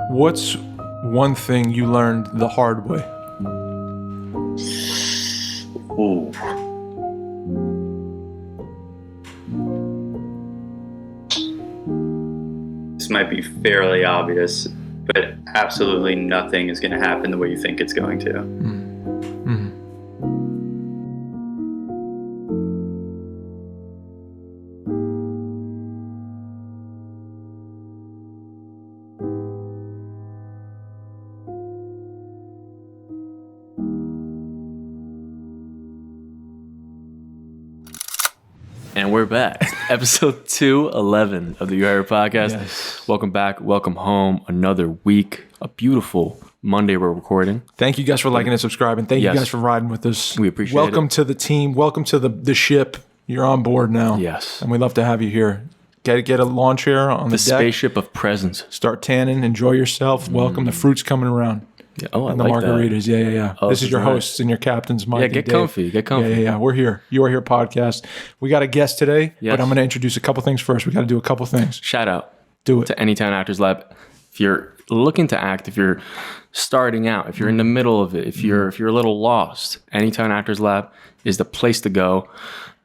What's one thing you learned the hard way? Ooh. This might be fairly obvious, but absolutely nothing is going to happen the way you think it's going to. And we're back. Episode 211 of the You Heard Podcast. Yes. Welcome back. Welcome home. Another week. A beautiful Monday we're recording. Thank you guys for liking and subscribing. Thank you Yes. guys for riding with us. We appreciate Welcome it. to the team. Welcome to the ship. You're on board now. Yes. And we love to have you here. Get a lawn chair on the The deck. spaceship of presence. Start tanning. Enjoy yourself. Welcome. The fruit's coming around. Yeah. Oh, I And the like that. margaritas. Yeah. Oh, This is your nice. hosts and your captains, Mike Yeah, and get Dave. comfy. Get comfy. Yeah. We're here. You Are Here podcast. We got a guest today, Yes. but I'm going to introduce a couple things first. We got to do a couple things. Shout out Do it. to Anytown Actors Lab. If you're looking to act, if you're starting out, if you're in the middle of it, if you're a little lost, Anytown Actors Lab is the place to go.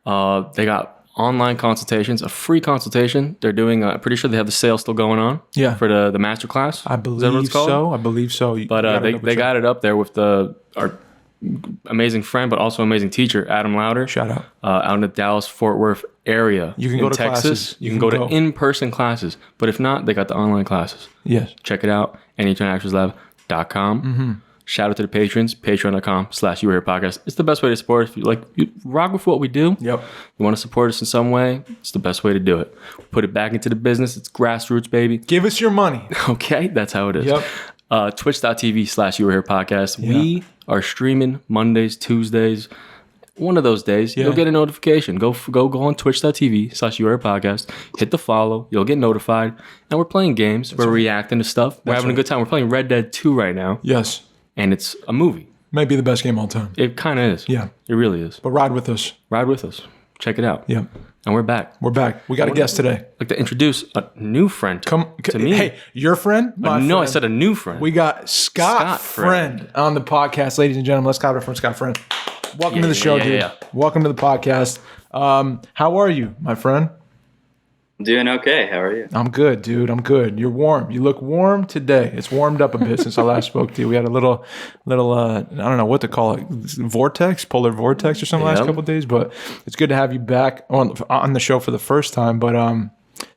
They got online consultations, a free consultation. They're doing, pretty sure they have the sale still going on. Yeah. For the master class. I Is that what believe it's called? so. I believe so. You But gotta they double check. got it up there with our amazing friend, but also amazing teacher, Adam Louder. Shout out. Out in the Dallas-Fort Worth area. You can in go to Texas. classes. You can go to in-person classes. But if not, they got the online classes. Yes. Check it out. AnytownActorsLab.com. Mm-hmm. Shout out to the patrons. Patreon.com/You Are Here Podcast. It's the best way to support us. If you rock with what we do. Yep. You want to support us in some way, it's the best way to do it. Put it back into the business. It's grassroots, baby. Give us your money. Okay, that's how it is. Yep. Twitch.tv/You Are Here Podcast. We are streaming Mondays, Tuesdays. One of those days, you'll get a notification. Go on Twitch.tv/You Are Here Podcast. Hit the follow. You'll get notified. And we're playing games. We're reacting to stuff. We're having a good time. We're playing Red Dead 2 right now. Yes. And it's a movie. Might be the best game all time. It kind of is. Yeah. It really is. But ride with us. Ride with us. Check it out. Yeah. And we're back. We're back. We got a guest today. I'd like to introduce a new friend to me. Hey, your friend? My no, I friend. said a new friend. We got Scott Friend on the podcast, ladies and gentlemen. Let's clap it for Scott Friend. Welcome to the show, dude. Yeah. Welcome to the podcast. How are you, my friend? I'm doing okay. How are you? I'm good, dude. I'm good. You're warm. You look warm today. It's warmed up a bit since I last spoke to you. We had a little, I don't know what to call it, polar vortex or something last couple of days. But it's good to have you back on the show for the first time. But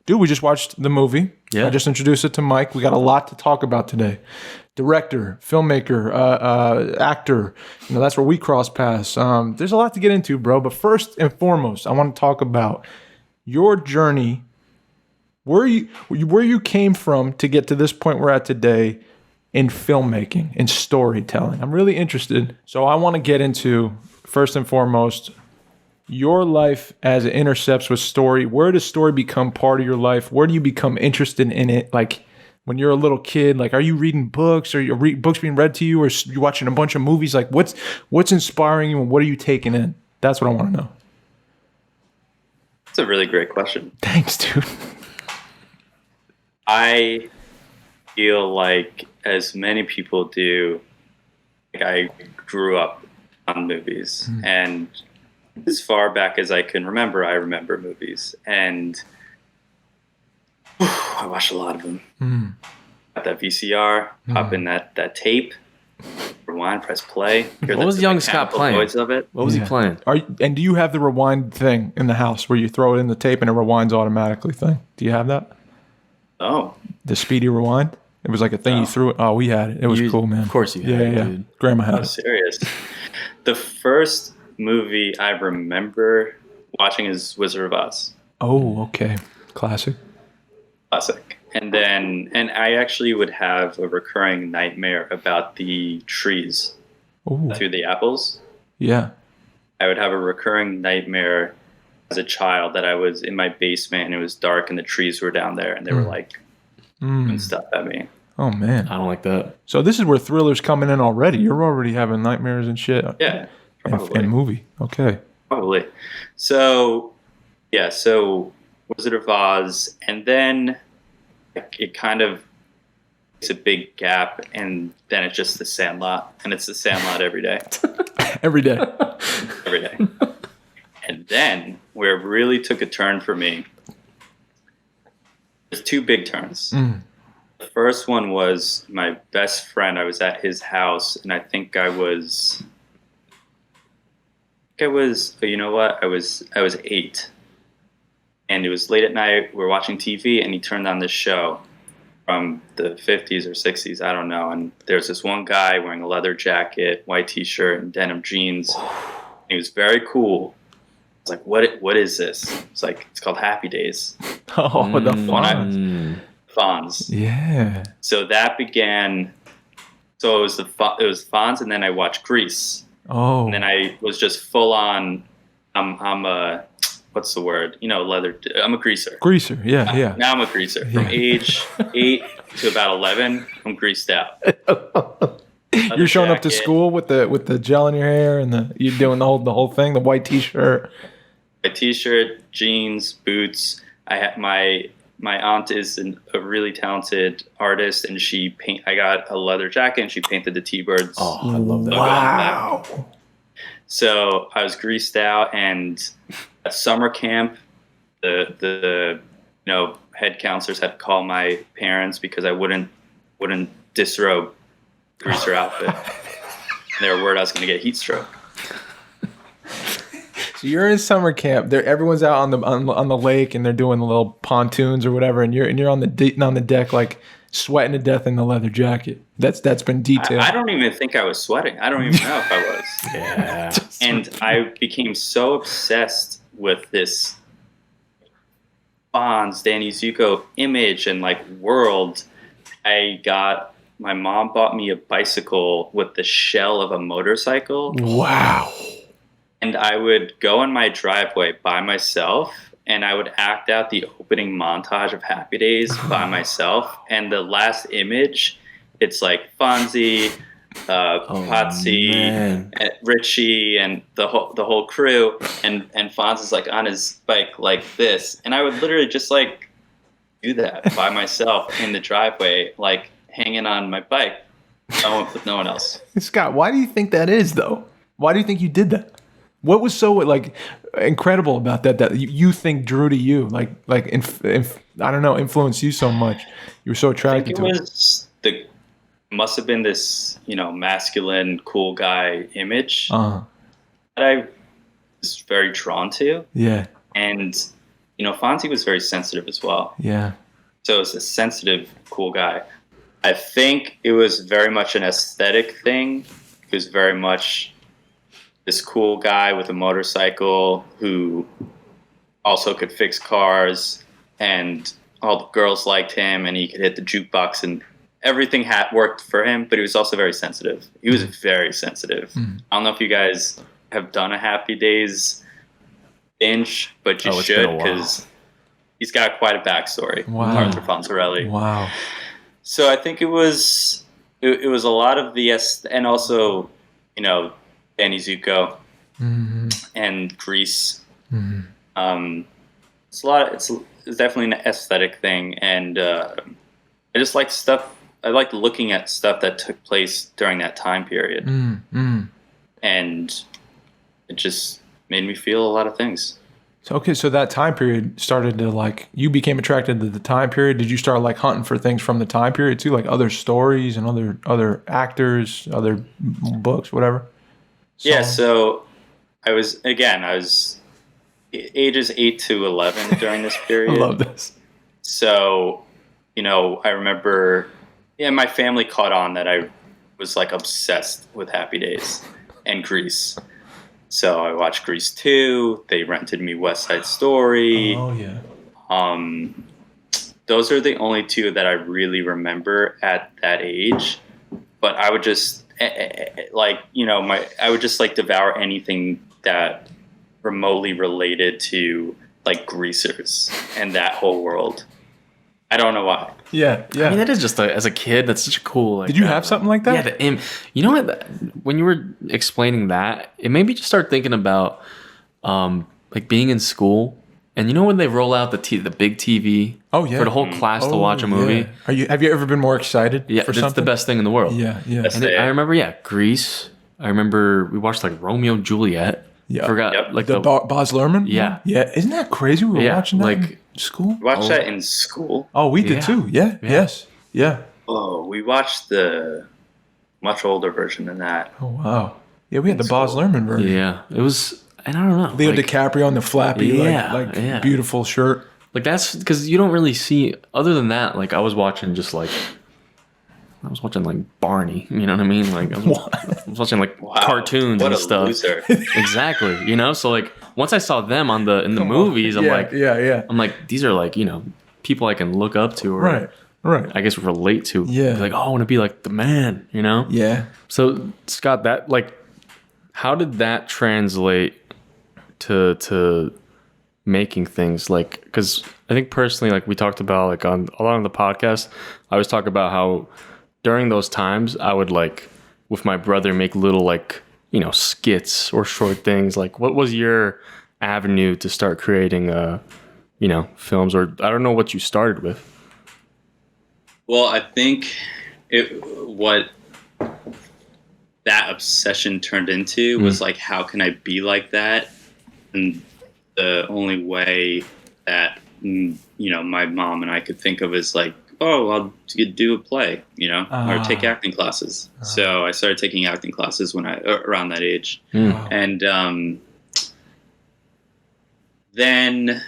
dude, we just watched the movie. Yeah. I just introduced it to Mike. We got a lot to talk about today. Director, filmmaker, actor. That's where we cross paths. There's a lot to get into, bro. But first and foremost, I want to talk about your journey. Where you came from to get to this point we're at today in filmmaking, in storytelling. I'm really interested. So I want to get into, first and foremost, your life as it intercepts with story. Where does story become part of your life? Where do you become interested in it? Like when you're a little kid, like are you reading books? Or are books being read to you? Or you watching a bunch of movies? Like what's inspiring you and what are you taking in? That's what I want to know. That's a really great question. Thanks, dude. I feel like, as many people do, I grew up on movies. And as far back as I can remember, I remember movies. And I watched a lot of them. Got that VCR, pop in that tape, rewind, press play. Hear What was young Scott mechanical playing? voice of it. What was he playing? And do you have the rewind thing in the house where you throw it in the tape and it rewinds automatically thing? Do you have that? Oh, The speedy rewind? It was like a thing you threw it. Oh, we had it. It was cool, man. Of course you had it, dude. Grandma had I'm it. serious. The first movie I remember watching is Wizard of Oz. Oh, okay. Classic. Classic. And I actually would have a recurring nightmare about the trees Oh, through the apples. yeah. I would have a recurring nightmare as a child that I was in my basement and it was dark and the trees were down there and they were like doing stuff at me. Oh, man. I don't like that. So this is where Thriller's coming in already. You're already having nightmares and shit. Yeah, probably. And movie. Okay. Probably. So, yeah, so Wizard of Oz, and then it kind of it's a big gap, and then it's just the Sandlot, and it's the Sandlot every day. Every day. Every day. And then where it really took a turn for me, there's two big turns. The first one was my best friend. I was at his house, and I think I was, you know what? I was 8, and it was late at night. We were watching TV, and he turned on this show from the 50s or 60s, I don't know. And there's this one guy wearing a leather jacket, white t-shirt, and denim jeans. He was very cool. It's like, what is this? It's like, it's called Happy Days. Oh, the Fonz. Fonz. Yeah. So that began. So it was Fonz, and then I watched Grease. Oh. And then I was just full on. I'm a, what's the word? Leather. I'm a greaser. Greaser. Yeah, yeah. Now I'm a greaser. From age 8 to about 11, I'm greased out. You're showing up to school with the gel in your hair, and you're doing the whole thing. The white t-shirt. A t-shirt, jeans, boots. I had my aunt is a really talented artist, and I got a leather jacket, and she painted the T-Birds. Oh, I love that. Wow. So I was greased out, and at summer camp, the head counselors had to call my parents because I wouldn't disrobe greaser outfit. And they were worried I was going to get heat stroke. So you're in summer camp. Everyone's out on the lake, and they're doing the little pontoons or whatever, and you're on the deck like sweating to death in the leather jacket. That's been detailed. I don't even think I was sweating. I don't even know if I was. Yeah. And I became so obsessed with this Fonz, Danny Zuko image and like world. My mom bought me a bicycle with the shell of a motorcycle. Wow. And I would go in my driveway by myself, and I would act out the opening montage of Happy Days by myself. And the last image, it's like Fonzie, Patsy, Richie, and the whole crew, and Fonz is like on his bike like this, and I would literally just like do that by myself in the driveway, like hanging on my bike, with no one else. Scott, why do you think that is, though? Why do you think you did that? What was so like incredible about that you think drew to you, like I don't know, influenced you so much? You were so attracted to it. Must have been this, masculine, cool guy image Uh-huh. that I was very drawn to. Yeah. And, Fonzie was very sensitive as well. Yeah. So it was a sensitive, cool guy. I think it was very much an aesthetic thing. It was very much this cool guy with a motorcycle who also could fix cars, and all the girls liked him, and he could hit the jukebox, and everything worked for him, but he was also very sensitive. He was very sensitive. I don't know if you guys have done a Happy Days binge, but you should, because he's got quite a backstory. Wow. Arthur Fonzarelli. Wow. So I think it was a lot of the and also, Danny Zuko and Grease. It's a lot. It's definitely an aesthetic thing, and I just like stuff. I like looking at stuff that took place during that time period, and it just made me feel a lot of things. So that time period started to you became attracted to the time period. Did you start hunting for things from the time period too, like other stories and other actors, other books, whatever? Yeah. So I was ages 8 to 11 during this period. I love this. So, I remember, my family caught on that I was obsessed with Happy Days and Grease. So I watched Grease 2. They rented me West Side Story. Oh yeah. Those are the only two that I really remember at that age. But I would just I would just devour anything that remotely related to greasers and that whole world. I don't know why. Yeah. I mean, that is just as a kid, that's such a cool. Did you have something like that? Yeah. You know what? When you were explaining that, it made me just start thinking about, being in school And you know when they roll out the big TV Oh, yeah. for the whole class to watch a movie? Yeah. Have you ever been more excited Yeah, for that's something? the best thing in the world. Yeah. That's And I remember, Grease. I remember we watched like Romeo and Juliet. Yeah. Forgot like The Baz Luhrmann? Yeah. Yeah. Isn't that crazy? We were watching that like in school? We watched that in school. Oh, we did too. Yeah. Yes. Yeah. Oh, we watched the much older version than that. Oh, wow. Yeah, we had the Baz Luhrmann version. Yeah, it was. And I don't know. Leo DiCaprio on the flappy, beautiful shirt. Like that's because you don't really see. Other than that, like I was watching like Barney. You know what I mean? Like I was watching like cartoons and stuff. Loser. Exactly. You know. So like once I saw them in the movies, I'm like, I'm like, these are like people I can look up to, or right. I guess relate to. Yeah. Like, oh, I want to be like the man. You know. Yeah. So Scott, that like, how did that translate to making things? Like, because I think personally, like we talked about like on a lot of the podcast, I always talk about how during those times I would like with my brother make little like skits or short things. Like what was your avenue to start creating films, or I don't know what you started with? Well, I think what that obsession turned into was like, how can I be like that? And the only way that my mom and I could think of is like, oh, I'll do a play, or take acting classes. So I started taking acting classes when around that age, and then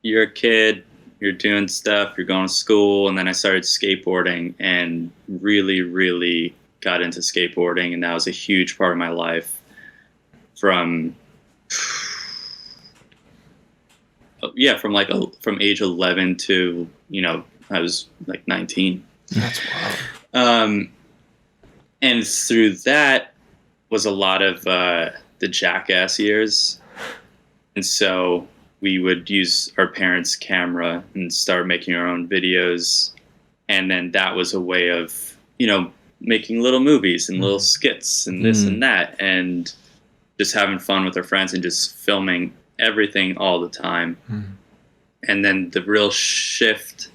you're a kid, you're doing stuff, you're going to school, and then I started skateboarding and really, really got into skateboarding, and that was a huge part of my life from age 11 to I was like 19. That's wild. And through that was a lot of the Jackass years, and so we would use our parents' camera and start making our own videos, and then that was a way of making little movies and little skits and this and that, and just having fun with our friends and just filming everything all the time. And then the real shift,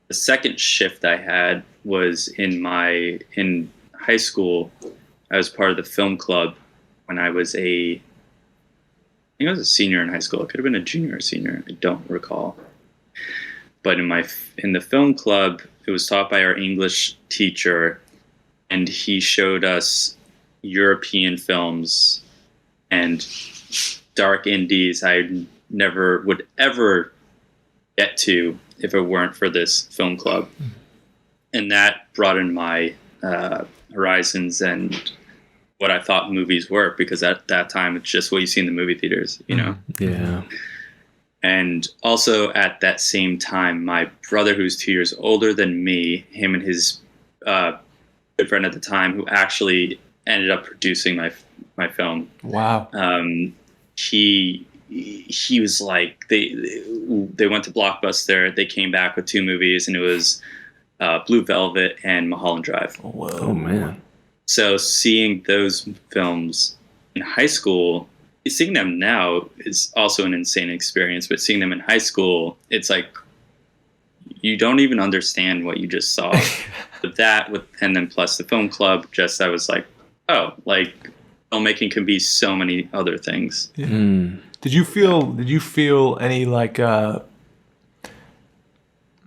the second shift I had was in high school. I was part of the film club when I was I think I was a senior in high school. It could have been a junior or senior. I don't recall. But in the film club, it was taught by our English teacher, and he showed us European films and dark indies I never would ever get to if it weren't for this film club. And that broadened my horizons and what I thought movies were, because at that time it's just what you see in the movie theaters, Yeah. And also at that same time, my brother, who's 2 years older than me, him and his good friend at the time, who actually ended up producing my film. Wow. He was like, they went to Blockbuster. They came back with 2 movies, and it was Blue Velvet and Mulholland Drive. Whoa. Oh man. So seeing those films in high school, seeing them now is also an insane experience. But seeing them in high school, it's like you don't even understand what you just saw. But and then plus the film club, I was like, oh, like filmmaking can be so many other things. Yeah. Did you feel any like I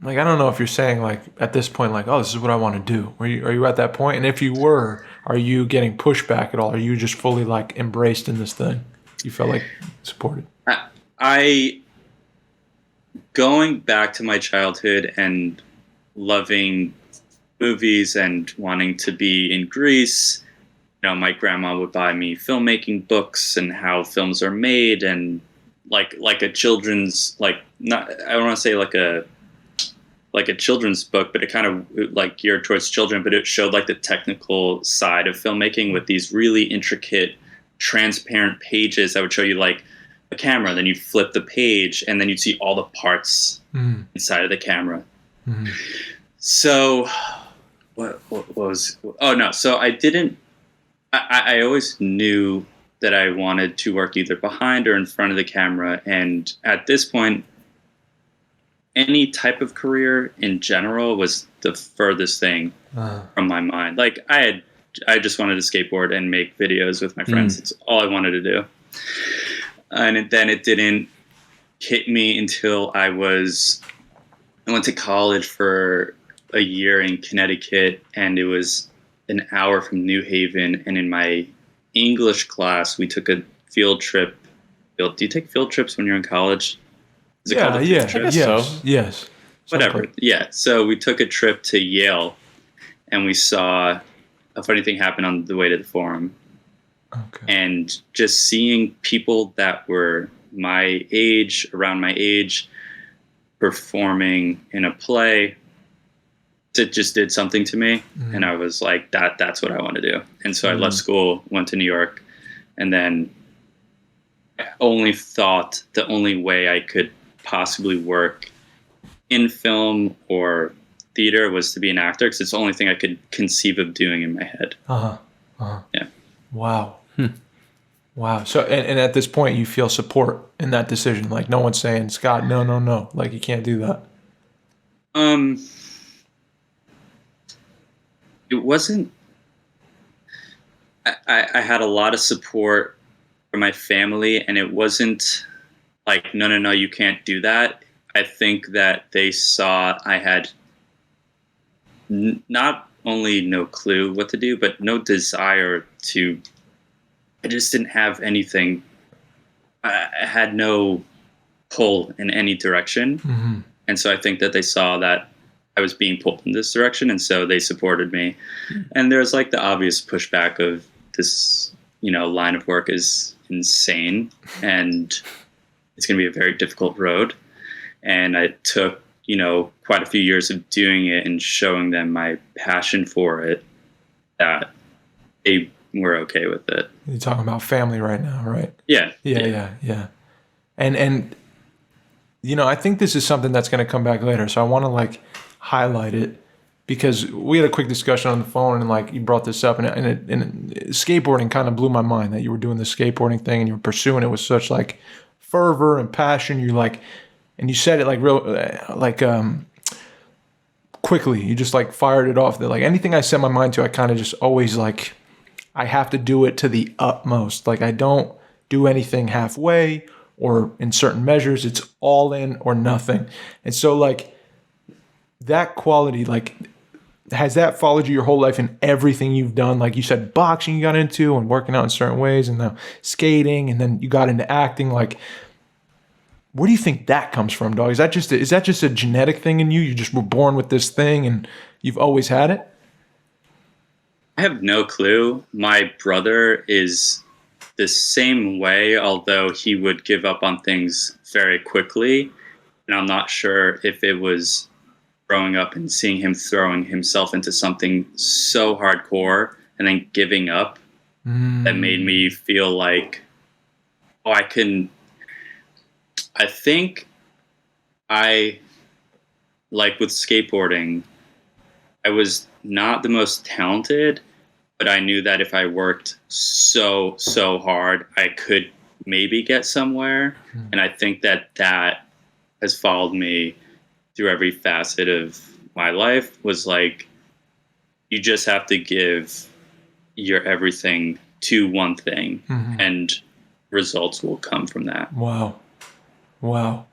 don't know if you're saying like at this point like, oh, this is what I want to do. Are you at that point? And if you were, are you getting pushback at all? Are you just fully like embraced in this thing? You felt like supported? I going back to my childhood and loving movies and wanting to be in Greece. My grandma would buy me filmmaking books and how films are made, and like a children's, like, not, I don't want to say like a children's book, but it kind of like geared towards children, but it showed like the technical side of filmmaking with these really intricate, transparent pages that would show you like a camera, then you'd flip the page and then you'd see all the parts inside of the camera. So what was, oh no, so I always knew that I wanted to work either behind or in front of the camera. And at this point, any type of career in general was the furthest thing from my mind. Like I just wanted to skateboard and make videos with my friends. It's all I wanted to do. And then it didn't hit me until I went to college for a year in Connecticut, and it was an hour from New Haven. And in my English class, we took a field trip. Do you take field trips when you're in college? Is it called a field trip? Yes. Whatever. Yeah. So we took a trip to Yale, and we saw a funny thing happen on the way to the forum. Okay. And just seeing people that were my age, around my age, performing in a play, it just did something to me. And I was like, that's what I want to do. And so I left school, went to New York, and then I only thought the only way I could possibly work in film or theater was to be an actor, because it's the only thing I could conceive of doing in my head. Yeah. Wow. Wow. So, and at this point, you feel support in that decision. Like, no one's saying, Scott, no. Like, you can't do that. It wasn't. I had a lot of support from my family, and it wasn't like, no, you can't do that. I think that they saw I had not only no clue what to do, but no desire to. I just didn't have anything. I had no pull in any direction. And so I think that they saw that I was being pulled in this direction, and so they supported me. And there's like the obvious pushback of this, line of work is insane, and it's going to be a very difficult road. And I took, quite a few years of doing it and showing them my passion for it, that they were okay with it. You're talking about family right now, right? Yeah. And I think this is something that's going to come back later. So I want to highlight it, because we had a quick discussion on the phone, and you brought this up, and skateboarding kind of blew my mind, that you were doing the skateboarding thing and you were pursuing it with such fervor and passion. You and you said it quickly. You just fired it off. That anything I set my mind to, I kind of just always I have to do it to the utmost. I don't do anything halfway or in certain measures. It's all in or nothing. And so that quality, has that followed you your whole life in everything you've done? Like you said, boxing you got into and working out in certain ways, and now skating, and then you got into acting. Where do you think that comes from, dog? Is that just a genetic thing in you? You just were born with this thing and you've always had it? I have no clue. My brother is the same way, although he would give up on things very quickly. And I'm not sure if it was growing up and seeing him throwing himself into something so hardcore and then giving up that made me feel like, I think with skateboarding, I was not the most talented, but I knew that if I worked so hard, I could maybe get somewhere. And I think that has followed me through every facet of my life, was you just have to give your everything to one thing, and results will come from that. Wow.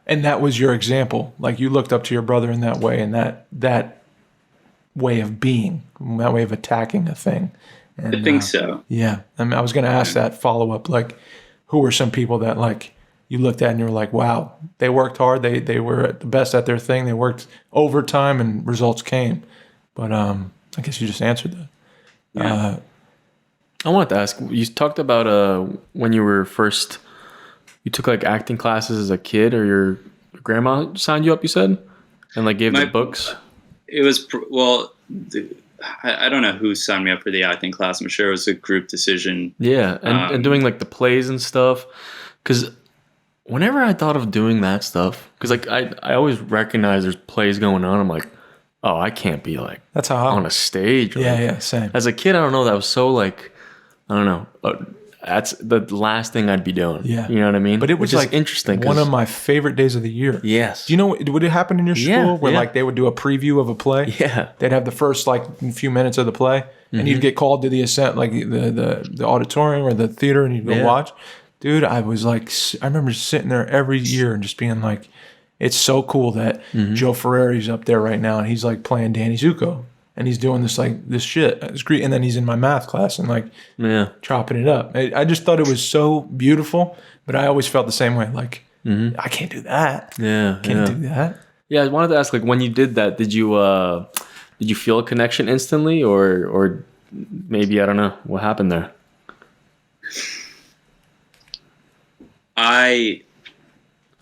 And that was your example. You looked up to your brother in that way, and that way of being, that way of attacking a thing. And, I think so. Yeah. I was going to ask that follow-up, who were some people that you looked at and you were like, wow, they worked hard. They were the best at their thing. They worked overtime and results came. But I guess you just answered that. Yeah. I wanted to ask, you talked about when you were first, you took acting classes as a kid, or your grandma signed you up, you said? And gave the books? It was, I don't know who signed me up for the acting class. I'm sure it was a group decision. Yeah, and doing the plays and stuff. Because whenever I thought of doing that stuff, because I always recognize there's plays going on. I'm like, oh, I can't be that's how on a stage. Yeah, same. As a kid, I don't know. That was so I don't know. that's the last thing I'd be doing. Yeah. You know what I mean? But it was Which is like interesting. one of my favorite days of the year. Yes. Do you know, would it happen in your school Yeah, where yeah. like they would do a preview of a play? Yeah. They'd have the first like few minutes of the play and you'd get called to the ascent, like the auditorium or the theater, and you'd go watch. Dude, I was like, I remember sitting there every year and just being like, it's so cool that Joe Ferreri's up there right now and he's like playing Danny Zuko and he's doing this shit. It's great. And then he's in my math class and like chopping it up. I just thought it was so beautiful, but I always felt the same way. Like, I can't do that. Yeah. Can't do that. Yeah, I wanted to ask, like, when you did that, did you feel a connection instantly, or maybe, I don't know, what happened there? I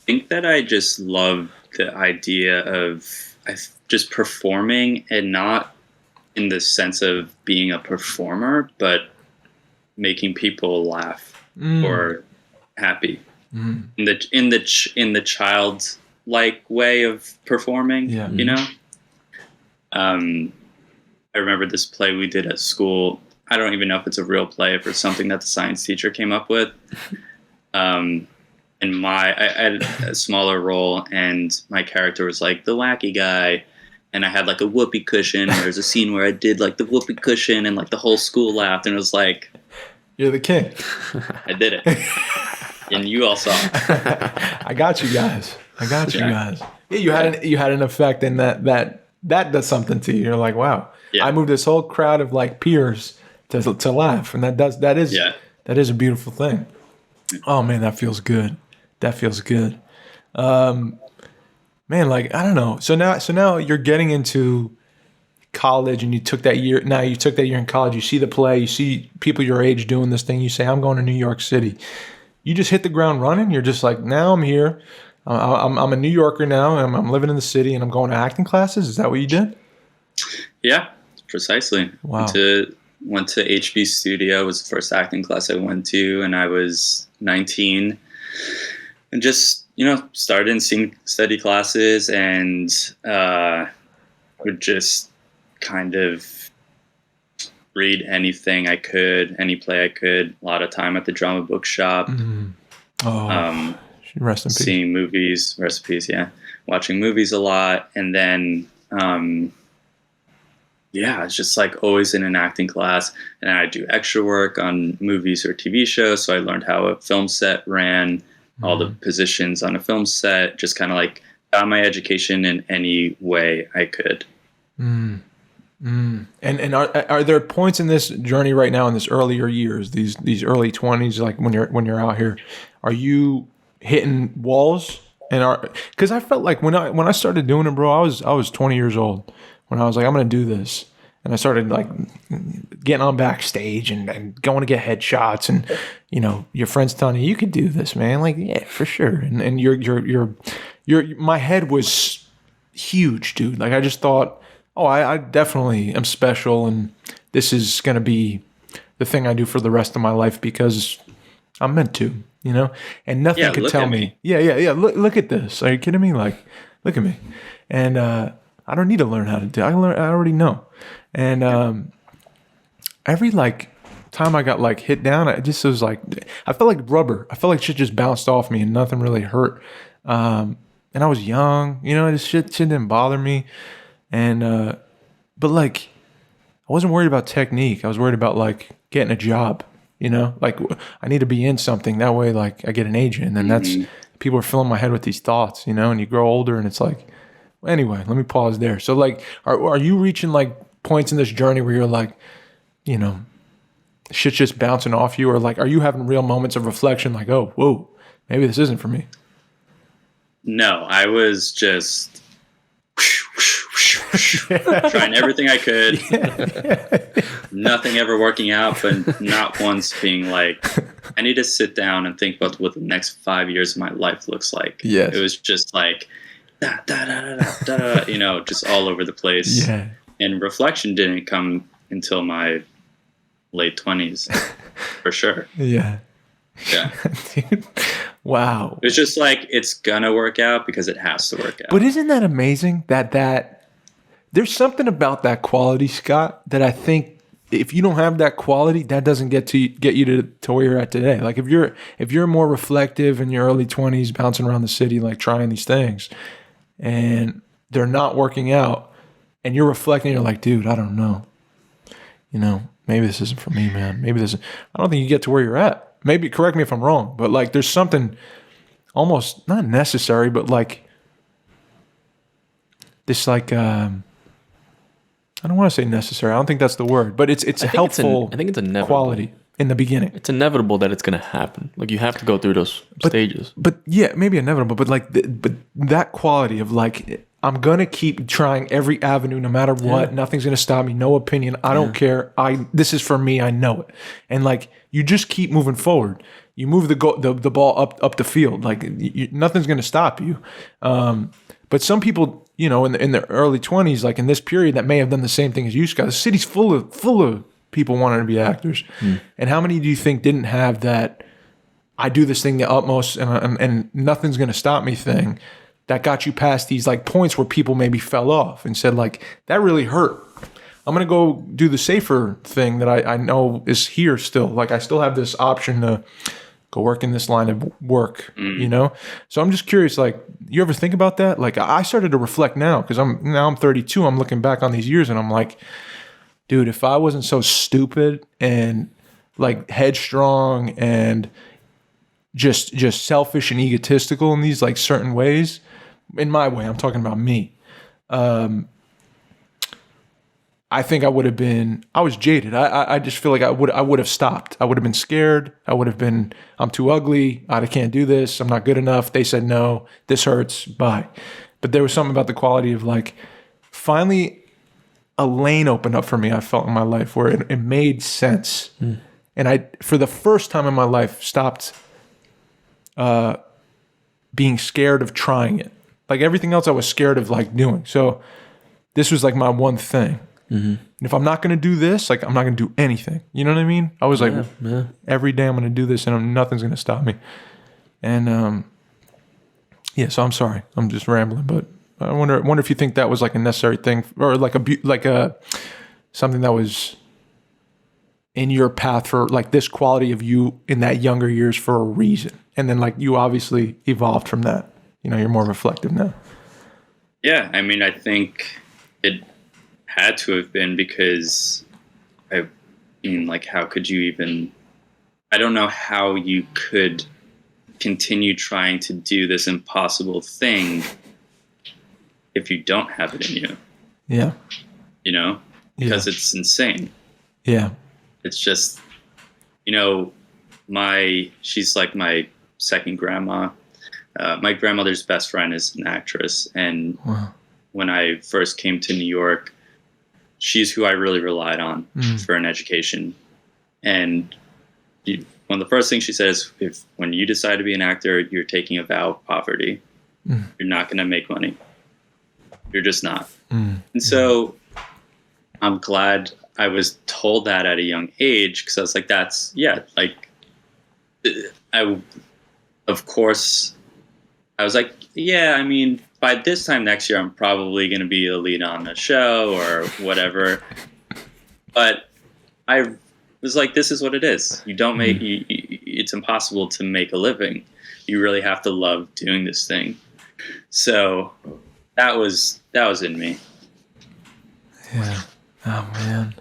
think that I just love the idea of just performing, and not in the sense of being a performer, but making people laugh or happy in the childlike way of performing. Yeah. You know. I remember this play we did at school. I don't even know if it's a real play, if it's something that the science teacher came up with. And I had a smaller role, and my character was like the wacky guy, and I had like a whoopee cushion. There's a scene where I did like the whoopee cushion, and like the whole school laughed, and it was like, you're the king. I did it, and you all saw it. I got you guys. You guys. Yeah, you had an effect, and that does something to you. You're like, wow, I moved this whole crowd of like peers to laugh, and that is a beautiful thing. Oh man, that feels good. That feels good. Man, like, I don't know. So now you're getting into college, and you took that year. Now you took that year in college. You see the play. You see people your age doing this thing. You say, I'm going to New York City. You just hit the ground running. You're just like, now I'm here. I'm a New Yorker now. I'm living in the city, and I'm going to acting classes. Is that what you did? Yeah, precisely. Wow. Went to HB Studio. Was the first acting class I went to, and I was 19. And just, started in scene study classes, and would just kind of read anything I could, any play I could. A lot of time at the drama bookshop. Oh, rest in peace. Seeing movies, recipes, watching movies a lot, and then it's just like always in an acting class, and I do extra work on movies or TV shows. So I learned how a film set ran, all the positions on a film set, just kind of like got my education in any way I could. And are there points in this journey right now, in this earlier years, these early 20s, like when you're out here, are you hitting walls? And because I felt like when I started doing it, bro, I was 20 years old when I was like, I'm gonna do this, and I started like getting on backstage and going to get headshots, and your friends telling you could do this, man, like, yeah, for sure, and your my head was huge, dude. Like, I just thought, oh, I definitely am special, and this is gonna be the thing I do for the rest of my life because I'm meant to, and nothing could tell me. Yeah. Look at this. Are you kidding me? Like, look at me. And I don't need to learn how to do it. I already know. And every like time I got like hit down, I just was like, I felt like rubber. I felt like shit just bounced off me and nothing really hurt. And I was young, this shit didn't bother me. And but like, I wasn't worried about technique. I was worried about like getting a job. Like, I need to be in something, that way like I get an agent, and then that's people are filling my head with these thoughts, and you grow older, and it's like, anyway, let me pause there. So like, are you reaching like points in this journey where you're like, shit's just bouncing off you, or like, are you having real moments of reflection, like, oh, whoa, maybe this isn't for me? No, I was just trying everything I could. Nothing ever working out, but not once being like, I need to sit down and think about what the next 5 years of my life looks like. Yes. It was just like, just all over the place. Yeah. And reflection didn't come until my late 20s, for sure. Yeah. Yeah. Dude, wow. It's just like, it's gonna work out because it has to work out. But isn't that amazing that there's something about that quality, Scott, that I think if you don't have that quality, that doesn't get you to where you're at today. Like if you're more reflective in your early 20s, bouncing around the city, like trying these things, and they're not working out, and you're reflecting, you're like, dude, I don't know. Maybe this isn't for me, man. Maybe this. I don't think you get to where you're at. Maybe correct me if I'm wrong, but like there's something almost not necessary, but like this, like I don't want to say necessary. I don't think that's the word, but it's helpful. I think it's inevitable. Quality in the beginning. It's inevitable that it's going to happen. Like you have to go through those stages. But yeah, maybe inevitable. But like, but that quality of like, I'm gonna keep trying every avenue, no matter what. Yeah. Nothing's gonna stop me. No opinion. I don't care. This is for me. I know it. And like, you just keep moving forward. You move the ball up the field. Like nothing's gonna stop you. But some people, in the early 20s, like in this period, that may have done the same thing as you, Scott. The city's full of people wanting to be actors. And how many do you think didn't have that? I do this thing the utmost, and nothing's gonna stop me thing. That got you past these like points where people maybe fell off and said like, that really hurt. I'm going to go do the safer thing that I know is here still. Like I still have this option to go work in this line of work, So I'm just curious, like, you ever think about that? Like I started to reflect now because I'm 32. I'm looking back on these years and I'm like, dude, if I wasn't so stupid and like headstrong and just selfish and egotistical in these like certain ways, in my way, I'm talking about me. I think I would have been. I was jaded. I just feel like I would have stopped. I would have been scared. I would have been. I'm too ugly. I can't do this. I'm not good enough. They said no. This hurts. Bye. But there was something about the quality of like, finally, a lane opened up for me. I felt in my life where it made sense, and I, for the first time in my life, stopped being scared of trying it. Like everything else I was scared of like doing. So this was like my one thing. And if I'm not going to do this, like I'm not going to do anything. You know what I mean? I was like, every day I'm going to do this and nothing's going to stop me. And so I'm sorry. I'm just rambling, but I wonder if you think that was like a necessary thing or like a something that was in your path for like this quality of you in that younger years for a reason. And then like you obviously evolved from that. You're more reflective now. Yeah, I mean, I think it had to have been because how could you even, I don't know how you could continue trying to do this impossible thing if you don't have it in you. Yeah. Because it's insane. Yeah. It's just, she's like my second grandma. My grandmother's best friend is an actress, and when I first came to New York, she's who I really relied on for an education. And one of the first things she says, when you decide to be an actor, you're taking a vow of poverty. You're not going to make money. You're just not. And so I'm glad I was told that at a young age, because I was like, of course, I was like, yeah, I mean, by this time next year, I'm probably going to be a lead on a show or whatever. But I was like, this is what it is. You don't make, it's impossible to make a living. You really have to love doing this thing. So that was in me. Yeah. Oh man.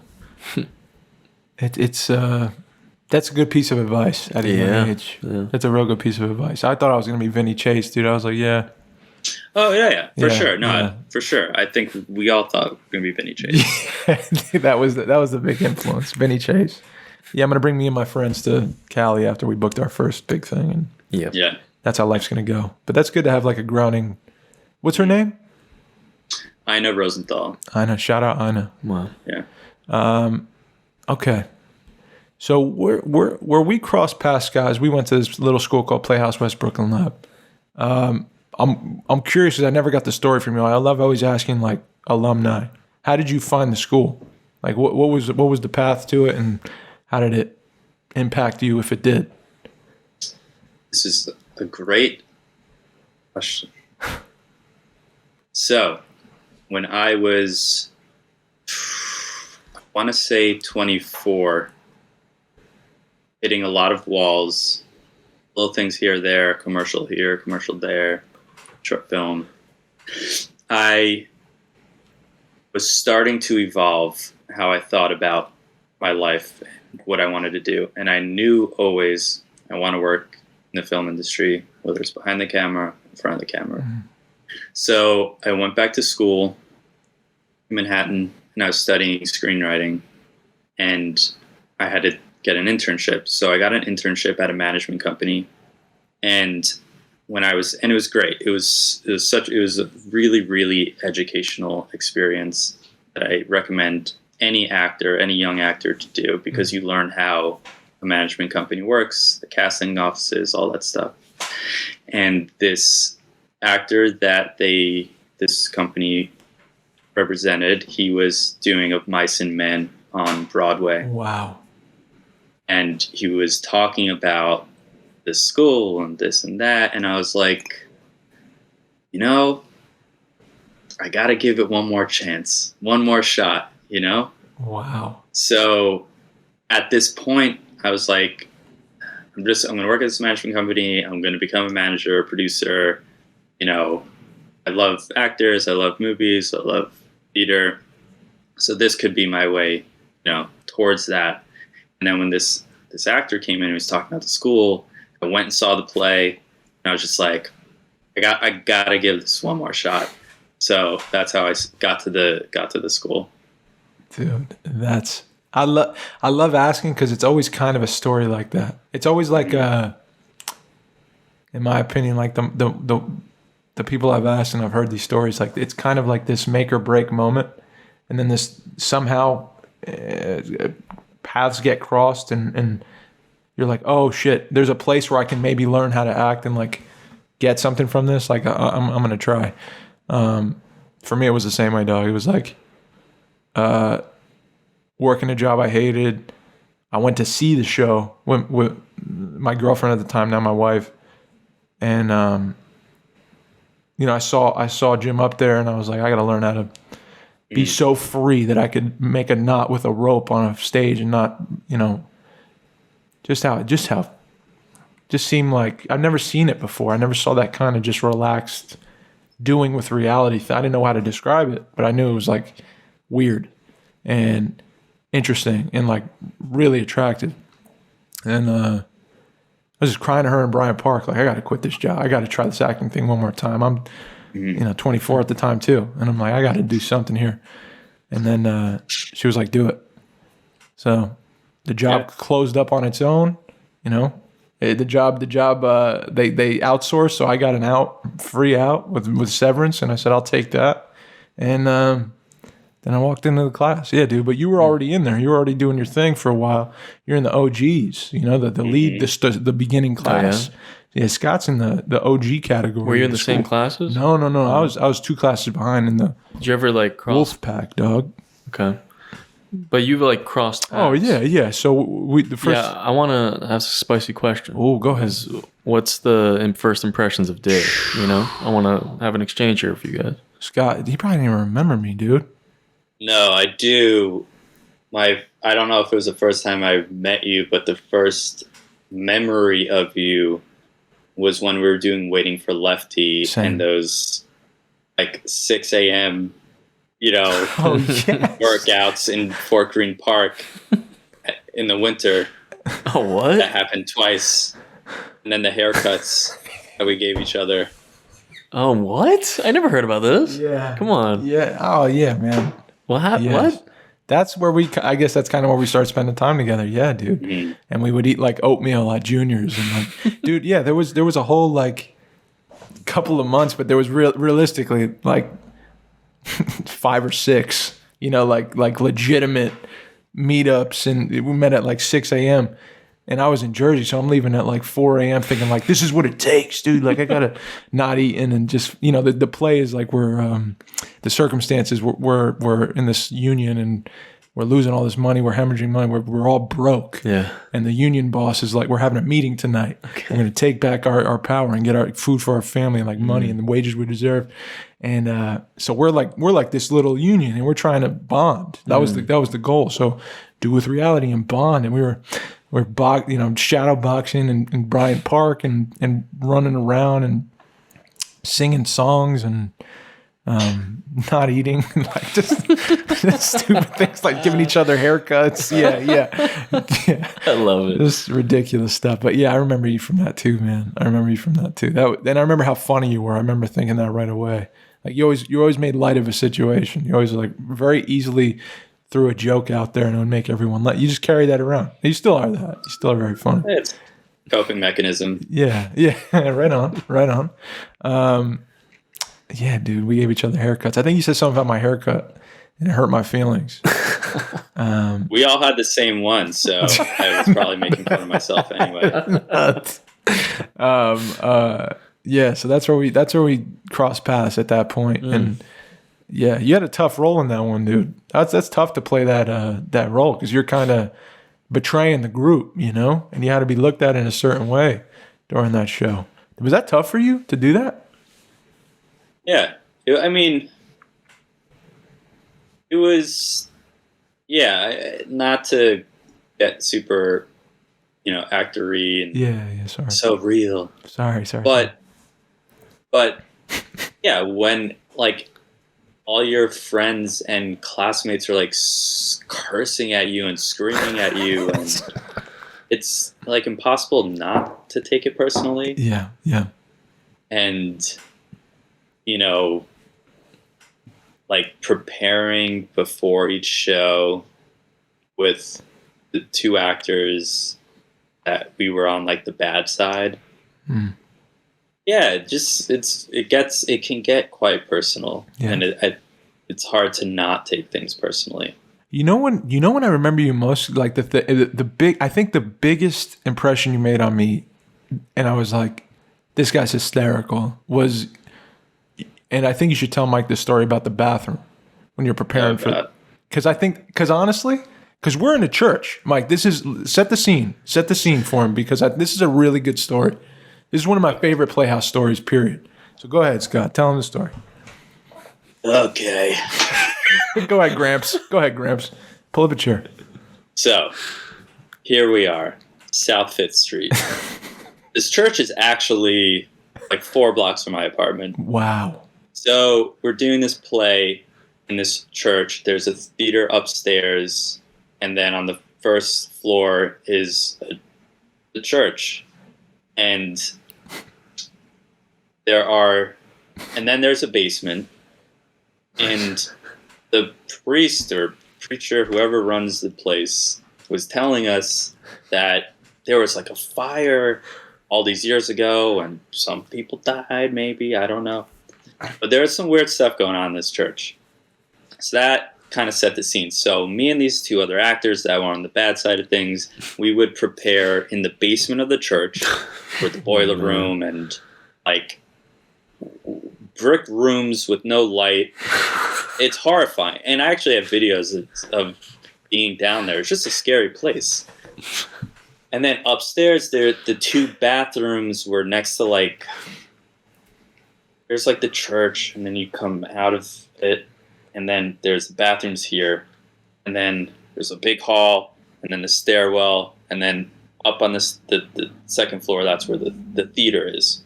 It's that's a good piece of advice at a young age. Yeah. That's a real good piece of advice. I thought I was going to be Vinny Chase, dude. I was like, yeah. Oh, yeah. For sure. No, for sure. I think we all thought we were going to be Vinny Chase. that was the big influence, Vinny Chase. Yeah, I'm going to bring me and my friends to Cali after we booked our first big thing. And yeah. That's how life's going to go. But that's good to have like a grounding. What's her name? Ina Rosenthal. Ina. Shout out Ina. Wow. Yeah. Okay. So where we crossed paths, guys, we went to this little school called Playhouse West Brooklyn Lab. I'm curious because I never got the story from you. I love always asking like alumni. How did you find the school? Like what was the path to it, and how did it impact you if it did? This is a great question. So when I was want to say 24, hitting a lot of walls, little things here, there, commercial here, commercial there, short film. I was starting to evolve how I thought about my life and what I wanted to do. And I knew always I want to work in the film industry, whether it's behind the camera, in front of the camera. Mm-hmm. So I went back to school in Manhattan, and I was studying screenwriting, and I had to get an internship. So I got an internship at a management company, and it was great. It was a really, really educational experience that I recommend any young actor to do, because you learn how a management company works, the casting offices, all that stuff. And this actor that this company represented, he was doing Of Mice and Men on Broadway. Wow. And he was talking about this school and this and that, and I was like, I gotta give it one more chance, one more shot, Wow. So at this point, I was like, I'm gonna work at this management company, I'm gonna become a manager, a producer. I love actors, I love movies, I love theater. So this could be my way, towards that. And then when this actor came in and was talking about the school, I went and saw the play, and I was just like, I gotta give this one more shot. So that's how I got to the school. Dude, I love asking, because it's always kind of a story like that. It's always like in my opinion, like the people I've asked and I've heard these stories, like it's kind of like this make or break moment, and then this somehow paths get crossed, and you're like, oh shit, there's a place where I can maybe learn how to act and like get something from this. Like I'm gonna try. For me, it was the same way, dog. It was like working a job I hated. I went to see the show with my girlfriend at the time, now my wife, and I saw Jim up there, and I was like, I got to learn how to be so free that I could make a knot with a rope on a stage and not, just seemed like I've never seen it before. I never saw that kind of just relaxed doing with reality. I didn't know how to describe it, but I knew it was like weird and interesting and like really attractive. And I was just crying to her in Bryant Park, like, I got to quit this job. I got to try this acting thing one more time. I'm 24 at the time too, and I'm like, I got to do something here. And then she was like, do it. So the job closed up on its own. The job they outsourced, so I got an free out with severance, and I said, I'll take that. And then I walked into the class. Yeah, dude, but you were already in there. You were already doing your thing for a while. You're in the OGs, the lead, the beginning class. Oh, yeah, Scott's in the OG category. Were you in the same classes? No. I was 2 classes behind in the Did you ever like cross? Wolf Pack, dog. Okay. But you've like crossed paths. Oh, yeah. So the first... Yeah, I want to ask a spicy question. Oh, go ahead. What's the first impressions of Dave? I want to have an exchange here with you guys. Scott, he probably didn't even remember me, dude. No, I do. I don't know if it was the first time I met you, but the first memory of you was when we were doing Waiting for Lefty. Same. And those like 6 a.m., workouts in Fort Greene Park in the winter. Oh, what? That happened twice. And then the haircuts that we gave each other. Oh, what? I never heard about this. Yeah. Come on. Yeah. Oh, yeah, man. What happened? Yes. What? That's where I guess that's kind of where we started spending time together. Yeah, dude. Mm-hmm. And we would eat like oatmeal at Junior's and like, dude, yeah, there was a whole like couple of months, but there was realistically like 5 or 6, like legitimate meetups, and we met at like 6 a.m. and I was in Jersey, so I'm leaving at like 4 a.m. thinking like, this is what it takes, dude. Like I gotta not eating and just, the play is like we're the circumstances we're in this union, and we're losing all this money, we're hemorrhaging money, we're all broke. Yeah. And the union boss is like, we're having a meeting tonight. Okay. We're going to take back our power and get our food for our family and like money and the wages we deserve. And so we're like this little union, and we're trying to bond. That was the goal. So do with reality and bond. And we're shadow boxing in Bryant Park and running around and singing songs and not eating, like just stupid things like giving each other haircuts. Yeah. I love it. Just ridiculous stuff. But yeah, I remember you from that too, man. I remember you from that too. And I remember how funny you were. I remember thinking that right away. Like you always made light of a situation. You always like very easily threw a joke out there and it would make everyone laugh. You just carry that around. You still are that. You still are very funny. It's a coping mechanism. Yeah. Right on. Yeah, dude, we gave each other haircuts. I think you said something about my haircut, and it hurt my feelings. We all had the same one, so I was probably making fun of myself anyway. Yeah, so that's where we crossed paths at that point. And yeah, you had a tough role in that one, dude. That's tough to play that role because you're kind of betraying the group, you know, and you had to be looked at in a certain way during that show. Was that tough for you to do that? Yeah. I mean, it was, not to get super, actor-y and sorry. so real. Sorry. But yeah, when like all your friends and classmates are like cursing at you and screaming at you, and it's like impossible not to take it personally. Yeah. And like preparing before each show with the two actors that we were on like the bad side. Yeah, it can get quite personal, and it's hard to not take things personally. You know when I remember you most, like I think the biggest impression you made on me, and I was like, this guy's hysterical, was, and I think you should tell Mike the story about the bathroom when you're preparing for, because honestly, we're in a church, Mike. This is set the scene for him, because this is a really good story. This is one of my favorite Playhouse stories, period. So go ahead, Scott. Tell him the story. Okay. Go ahead, Gramps. Pull up a chair. So, here we are, South 5th Street. This church is actually like 4 blocks from my apartment. Wow. So, we're doing this play in this church. There's a theater upstairs, and then on the first floor is the church. And then there's a basement, and the priest or preacher, whoever runs the place, was telling us that there was like a fire all these years ago, and some people died, maybe, I don't know. But there was some weird stuff going on in this church. So that kind of set the scene. So me and these 2 other actors that were on the bad side of things, we would prepare in the basement of the church with the boiler room and like brick rooms with no light. It's horrifying. And I actually have videos of being down there. It's just a scary place. And then upstairs, the 2 bathrooms were next to like, there's like the church, and then you come out of it, and then there's the bathrooms here, and then there's a big hall, and then the stairwell, and then up on the second floor, that's where the theater is.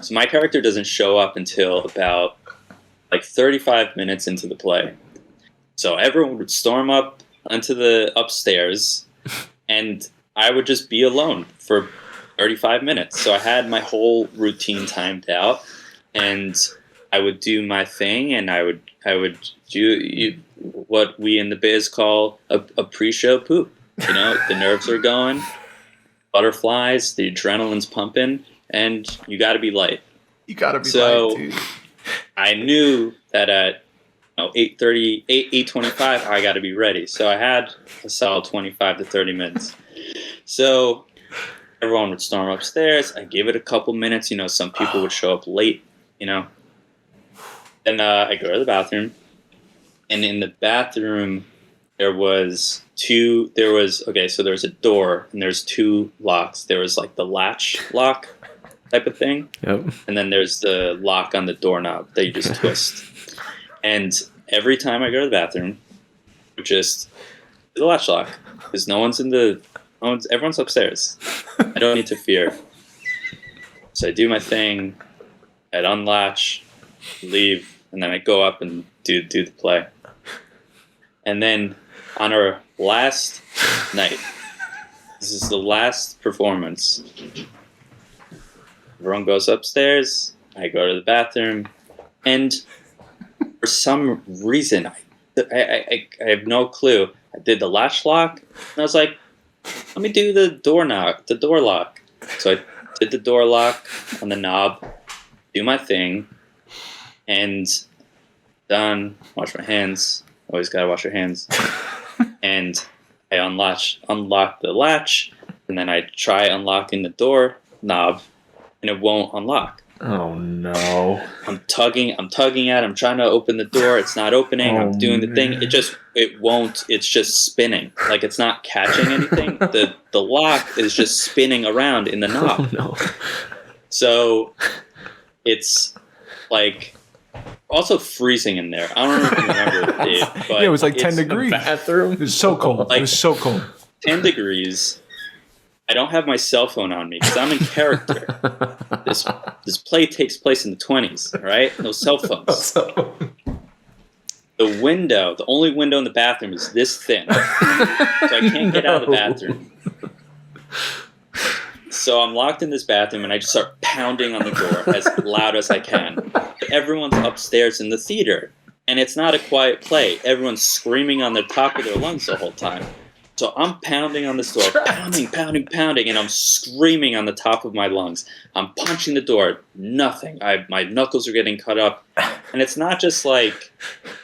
So my character doesn't show up until about like 35 minutes into the play. So everyone would storm up onto the upstairs, and I would just be alone for 35 minutes. So I had my whole routine timed out, and I would do my thing, and I would do what we in the biz call a pre-show poop. The nerves are going, butterflies, the adrenaline's pumping, and you got to be light. You got to be light, dude. I knew that at 8:30, 8:25, I got to be ready. So I had a solid 25 to 30 minutes. So everyone would storm upstairs. I give it a couple minutes. Some people would show up late. Then I go to the bathroom, and in the bathroom there was a door and there's two locks. There was like the latch lock type of thing. Yep. And then there's the lock on the doorknob that you just twist. And every time I go to the bathroom, just the latch lock, because everyone's upstairs. I don't need to fear. So I do my thing, I'd unlatch, leave, and then I go up and do the play. And then on our last night, this is the last performance. Everyone goes upstairs, I go to the bathroom, and for some reason, I have no clue. I did the latch lock, and I was like, let me do the door lock. So I did the door lock on the knob, do my thing, and done, wash my hands. Always gotta wash your hands. And I unlock the latch, and then I try unlocking the door knob, and it won't unlock. Oh no. I'm tugging at it. I'm trying to open the door. It's not opening. I'm doing the thing. It won't. It's just spinning. Like it's not catching anything. The lock is just spinning around in the knob. Oh no. So it's like also freezing in there. I don't know if you remember, Dave, but yeah, it was like 10 degrees. Bathroom. It was so cold. Like, it was so cold. 10 degrees. I don't have my cell phone on me because I'm in character. This play takes place in the 20s, right? No cell phones. The only window in the bathroom is this thin. So I can't get out of the bathroom. So I'm locked in this bathroom and I just start pounding on the door as loud as I can. But everyone's upstairs in the theater. And it's not a quiet play. Everyone's screaming on the top of their lungs the whole time. So I'm pounding on this door, pounding, and I'm screaming on the top of my lungs. I'm punching the door, nothing. My knuckles are getting cut up. And it's not just like,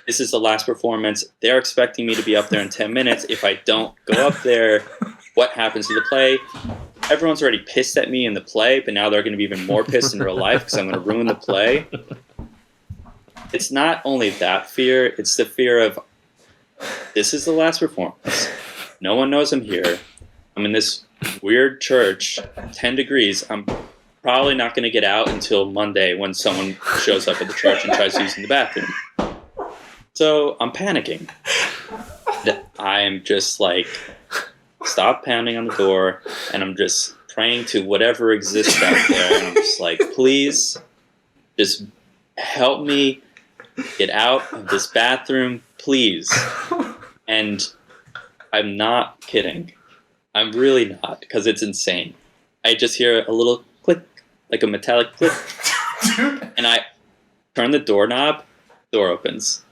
this is the last performance. They're expecting me to be up there in 10 minutes. If I don't go up there, what happens to the play? Everyone's already pissed at me in the play, but now they're going to be even more pissed in real life because I'm going to ruin the play. It's not only that fear, it's the fear of, this is the last performance. No one knows I'm here. I'm in this weird church, 10 degrees. I'm probably not going to get out until Monday when someone shows up at the church and tries using the bathroom. So I'm panicking. I'm just like, stop pounding on the door, and I'm just praying to whatever exists out there. And I'm just like, please, just help me get out of this bathroom, please. And I'm not kidding. I'm really not, because it's insane. I just hear a little click, like a metallic click, and I turn the doorknob, door opens.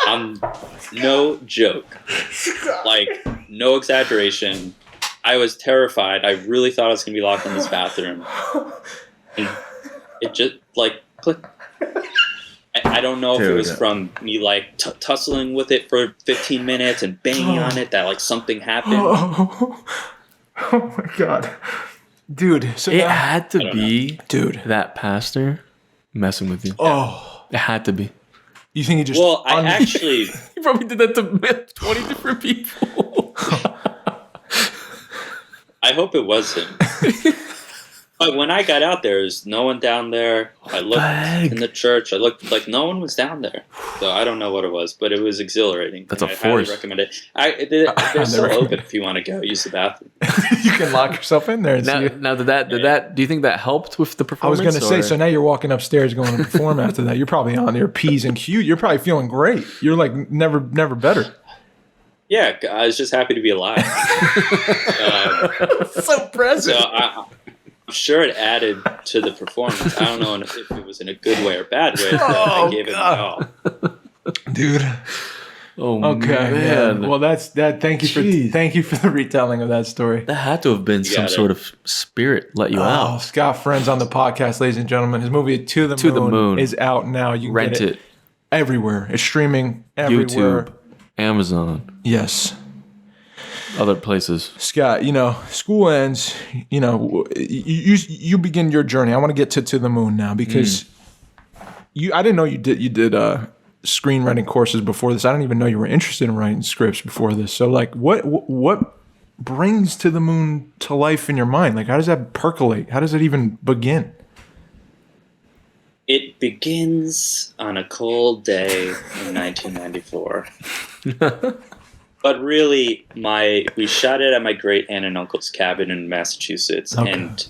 I'm no joke. Like, no exaggeration. I was terrified. I really thought I was going to be locked in this bathroom. And it just, like, clicked. I don't know if it was from me, like, tussling with it for 15 minutes and banging on it that, like, something happened. Oh my God. Dude. So it had to be, dude, that pastor messing with you. Oh. It had to be. You think he just... Well, I actually... He probably did that to 20 different people. I hope it was him. But when I got out there, there's no one down there. I looked in the church. I looked like no one was down there. So I don't know what it was, but it was exhilarating. That's a I force. highly recommend it. They're still open if you want to go use the bathroom. You can lock yourself in there. And Now, did that? Do you think that helped with the I performance? was going to say, so now you're walking upstairs going to perform after that. You're probably on your P's and Q's. You're probably feeling great. You're like never better. Yeah, I was just happy to be alive. So present. So I'm sure it added to the performance. I don't know if it was in a good way or bad way, but I gave it my all. Dude. Oh, Okay. man. Yeah. Well, that's that. Thank you for the retelling of that story. That had to have been some sort of spirit let you Oh, out. Scott Friends on the podcast, ladies and gentlemen. His movie To the Moon is out now. You can Rent get it. everywhere. It's streaming everywhere. YouTube, Amazon, Yes. other places. Scott, school ends, you begin your journey. I want to get to the moon now because I didn't know you did screenwriting courses before this. I don't even know you were interested in writing scripts before this. So like, what brings To the Moon to life in your mind? Like, how does that percolate? How does it even begin? It begins on a cold day in 1994. But really, we shot it at my great aunt and uncle's cabin in Massachusetts, and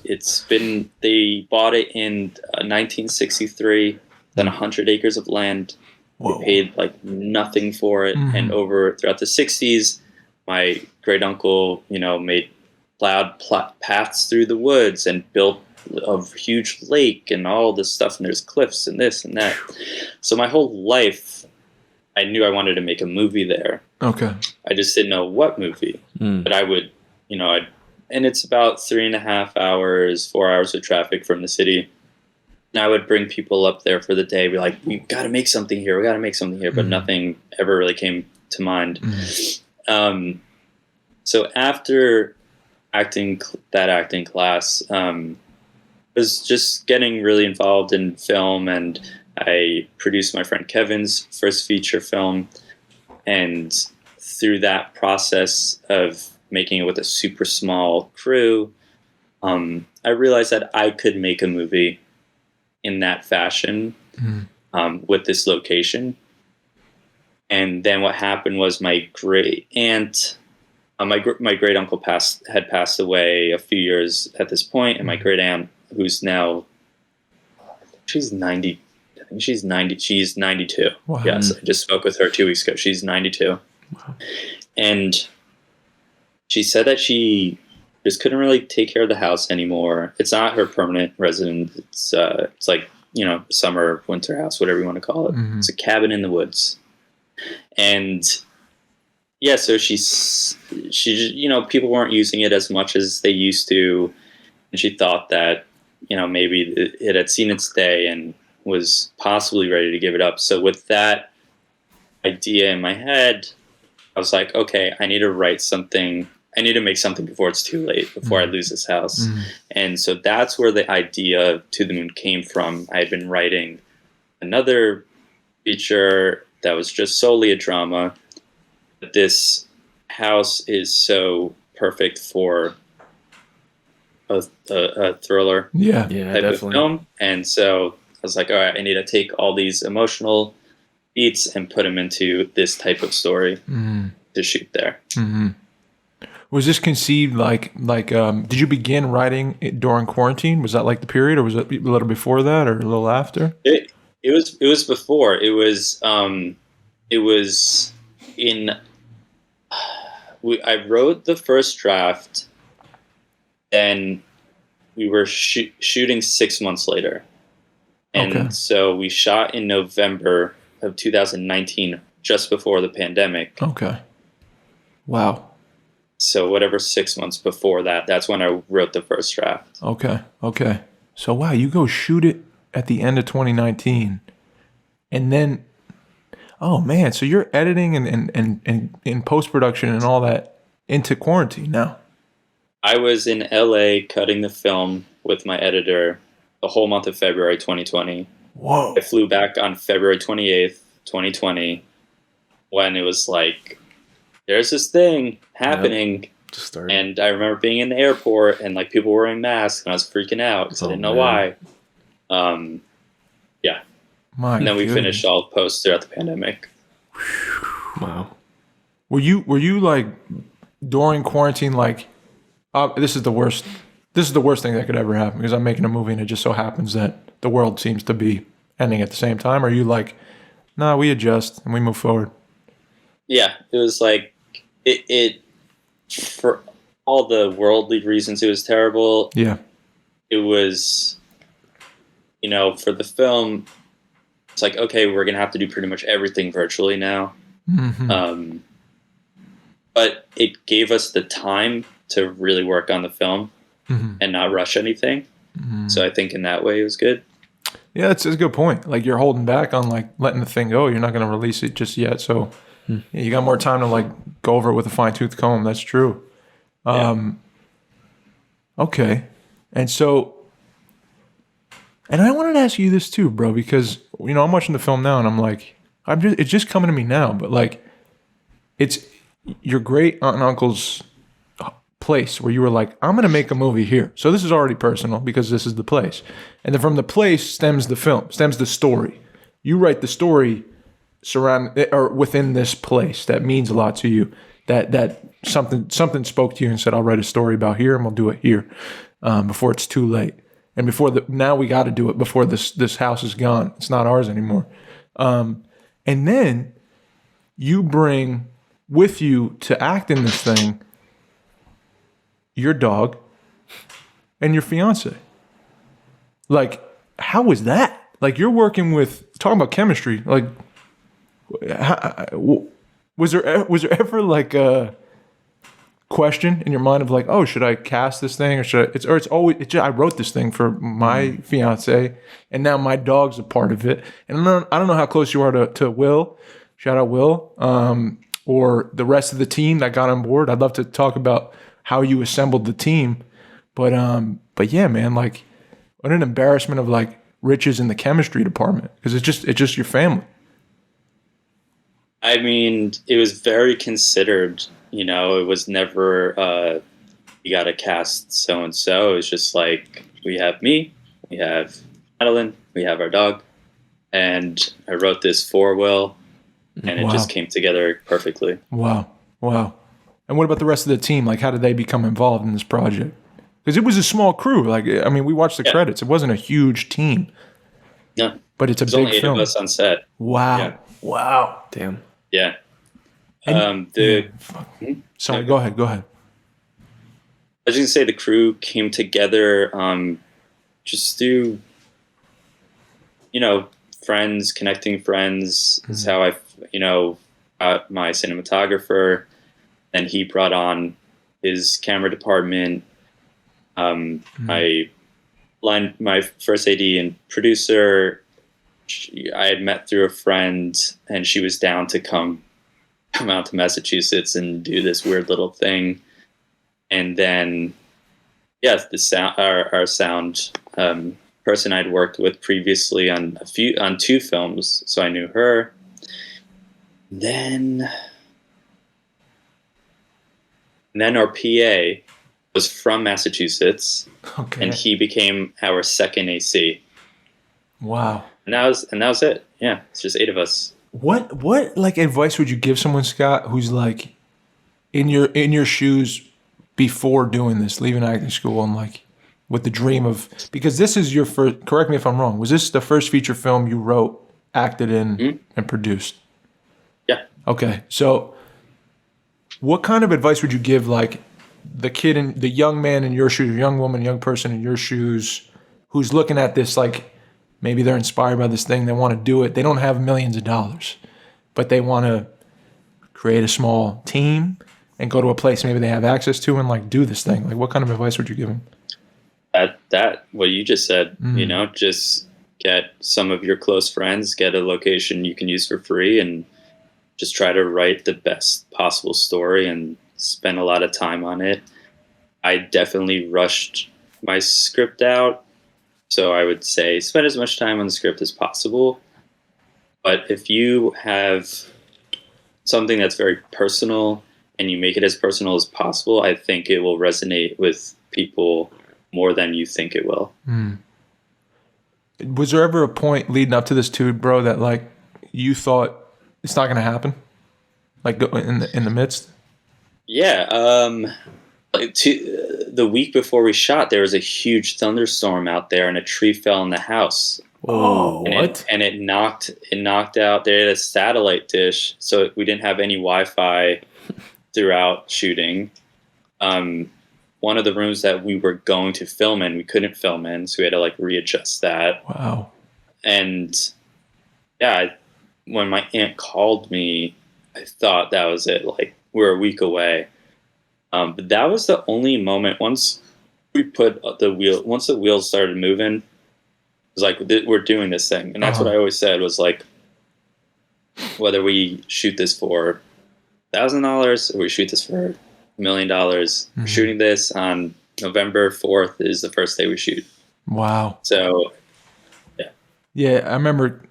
they bought it in 1963, then 100 acres of land. Whoa. They paid like nothing for it, and throughout the 60s, my great uncle, plowed paths through the woods and built a huge lake and all this stuff, and there's cliffs and this and that. So my whole life, I knew I wanted to make a movie there. Okay. I just didn't know what movie, but I would, and it's about 3.5 hours, 4 hours of traffic from the city. And I would bring people up there for the day, be like, we got to make something here. We got to make something here. But nothing ever really came to mind. So after acting class, I was just getting really involved in film, and I produced my friend Kevin's first feature film. And through that process of making it with a super small crew, I realized that I could make a movie in that fashion with this location. And then what happened was my great aunt, my great uncle had passed away a few years at this point, and my great aunt, who's now, she's 90. I think she's 90. She's 92. Wow. Yes, I just spoke with her 2 weeks ago. She's 92. Wow. And she said that she just couldn't really take care of the house anymore. It's not her permanent residence. It's like, summer, winter house, whatever you want to call it. It's a cabin in the woods. And yeah, so she people weren't using it as much as they used to. And she thought that, maybe it had seen its day and was possibly ready to give it up. So with that idea in my head, I was like, okay, I need to write something. I need to make something before it's too late, before I lose this house. And so that's where the idea of To the Moon came from. I had been writing another feature that was just solely a drama. But this house is so perfect for a thriller type definitely. Of film. And so I was like, all right, I need to take all these emotional beats and put them into this type of story to shoot there. Was this conceived like did you begin writing it during quarantine? Was that like the period, or was it a little before that, or a little after? It was before. It was in. I wrote the first draft, then we were shooting 6 months later, and so we shot in November of 2019, just before the pandemic. Okay. Wow. So whatever 6 months before that, that's when I wrote the first draft. Okay. So wow, you go shoot it at the end of 2019, and then, oh man, so you're editing and in post-production and all that into quarantine now. I was in LA cutting the film with my editor the whole month of February 2020. Whoa. I flew back on February 28th, 2020, when it was like, there's this thing happening. Yep. And I remember being in the airport and like people wearing masks, and I was freaking out because I didn't know why. Yeah. And then we finished all posts throughout the pandemic. Wow. Were you like during quarantine like, this is the worst thing that could ever happen because I'm making a movie and it just so happens that the world seems to be ending at the same time? Or are you like, nah, we adjust and we move forward? Yeah, it was like it for all the worldly reasons it was terrible. Yeah. It was, for the film, it's like, okay, we're going to have to do pretty much everything virtually now. But it gave us the time to really work on the film and not rush anything. So I think in that way it was good. Yeah, it's a good point. Like you're holding back on like letting the thing go. You're not going to release it just yet. So you got more time to like go over it with a fine tooth comb. That's true. Okay. And so, and I wanted to ask you this too, bro, because, I'm watching the film now and I'm like, it's just coming to me now, but like, it's your great aunt and uncle's place where you were like, I'm going to make a movie here. So this is already personal because this is the place. And then from the place stems the film, stems the story. You write the story or within this place that means a lot to you, that something spoke to you and said, I'll write a story about here and we'll do it here before it's too late. And now we got to do it before this house is gone. It's not ours anymore. And then you bring with you to act in this thing your dog and your fiance. Like, how was that? Like, you're working with, talking about chemistry. Like, was there ever like a question in your mind of like, oh, should I cast this thing or it's always I wrote this thing for my fiance and now my dog's a part of it. And I don't know how close you are to Will. Shout out Will, or the rest of the team that got on board. I'd love to talk about how you assembled the team, but yeah, man, like, what an embarrassment of like riches in the chemistry department, because it's just your family. I mean, it was very considered. You know, it was never you got to cast so and so. It was just like, we have me, we have Madeline, we have our dog, and I wrote this for Will, and it just came together perfectly. Wow. And what about the rest of the team? Like, how did they become involved in this project? Because it was a small crew. Like, I mean, we watched the credits. It wasn't a huge team. No. But it's a big only 8 film. of us on set. Wow. Yeah. Wow. Damn. Yeah. Sorry, go ahead. I was going to say the crew came together just through, friends, connecting friends. Mm-hmm. Is how my cinematographer. Then he brought on his camera department. My first AD and producer, I had met through a friend, and she was down to come out to Massachusetts and do this weird little thing. And then, the sound, our sound person I'd worked with previously on 2 films, so I knew her. Then our PA was from Massachusetts, and he became our second AC. Wow. And that was it. Yeah, it's just 8 of us. What like advice would you give someone, Scott, who's like in your shoes before doing this, leaving acting school, and like with the dream of, because this is your first, correct me if I'm wrong, was this the first feature film you wrote, acted in, and produced? Yeah. Okay. So what kind of advice would you give like the young man in your shoes, young woman, young person in your shoes, who's looking at this, like maybe they're inspired by this thing, they want to do it, they don't have millions of dollars, but they want to create a small team and go to a place maybe they have access to and like do this thing? Like, what kind of advice would you give them? That what you just said, just get some of your close friends, get a location you can use for free, and just try to write the best possible story and spend a lot of time on it. I definitely rushed my script out, so I would say spend as much time on the script as possible. But if you have something that's very personal and you make it as personal as possible, I think it will resonate with people more than you think it will. Was there ever a point leading up to this too, bro, that like you thought it's not going to happen, like in the midst? Yeah. The week before we shot, there was a huge thunderstorm out there, and a tree fell in the house. Oh, and what? It knocked out. They had a satellite dish, so we didn't have any Wi-Fi throughout shooting. One of the rooms that we were going to film in, we couldn't film in, so we had to like readjust that. Wow. And yeah, when my aunt called me, I thought that was it. Like, we're a week away. But that was the only moment. Once the wheels started moving, it was like, we're doing this thing. And that's what I always said was like, whether we shoot this for $1,000 or we shoot this for $1 million, we're shooting this on November 4th is the first day we shoot. Wow. So, yeah. Yeah, I remember,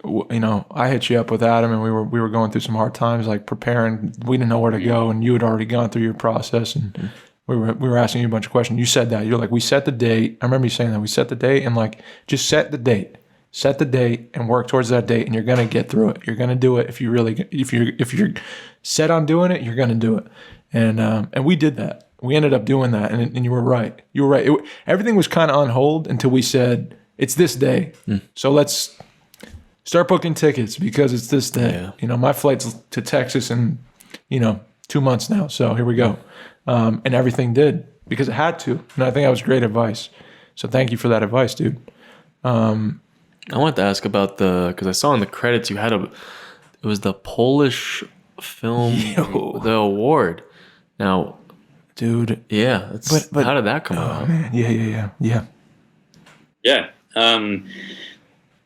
I hit you up with Adam, and we were going through some hard times, like preparing. We didn't know where to go, and you had already gone through your process, and we were asking you a bunch of questions. You said that you're like, we set the date. I remember you saying that we set the date, and like, just set the date, and work towards that date, and you're gonna get through it. You're gonna do it if you're set on doing it, you're gonna do it, and we did that. We ended up doing that, and you were right. You were right. Everything was kind of on hold until we said, it's this day. So let's start booking tickets because it's this day. Yeah. My flight's to Texas in, 2 months now. So here we go. And everything did because it had to. And I think that was great advice. So thank you for that advice, dude. I wanted to ask about because I saw in the credits you had it was the Polish film, the award. Now, dude. Yeah. But how did that come about? Man. Yeah. Yeah.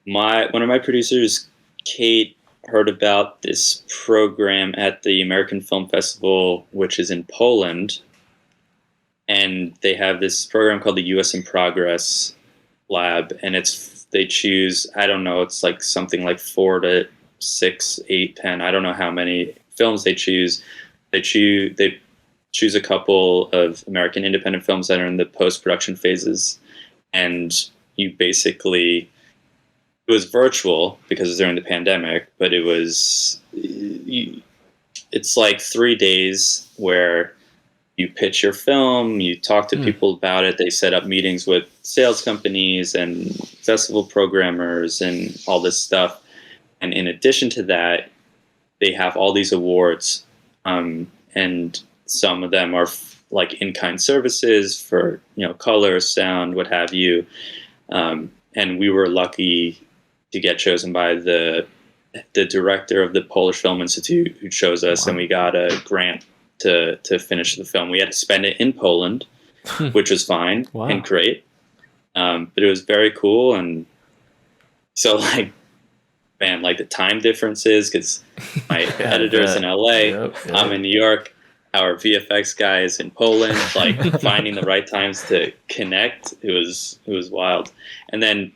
One of my producers, Kate, heard about this program at the American Film Festival, which is in Poland. And they have this program called the US in Progress Lab. And they choose, I don't know, it's like something like 4 to 6, 8, 10. I don't know how many films they choose. They choose a couple of American independent films that are in the post-production phases. And you basically, it was virtual because it was during the pandemic, but it's like 3 days where you pitch your film, you talk to people about it. They set up meetings with sales companies and festival programmers and all this stuff. And in addition to that, they have all these awards. And some of them are like in-kind services for, color, sound, what have you. And we were lucky to get chosen by the director of the Polish Film Institute, who chose us, and we got a grant to finish the film. We had to spend it in Poland, which was fine and great. But it was very cool. And so the time differences, because my editor's in LA, I'm in New York, our VFX guy is in Poland, finding the right times to connect. It was wild. And then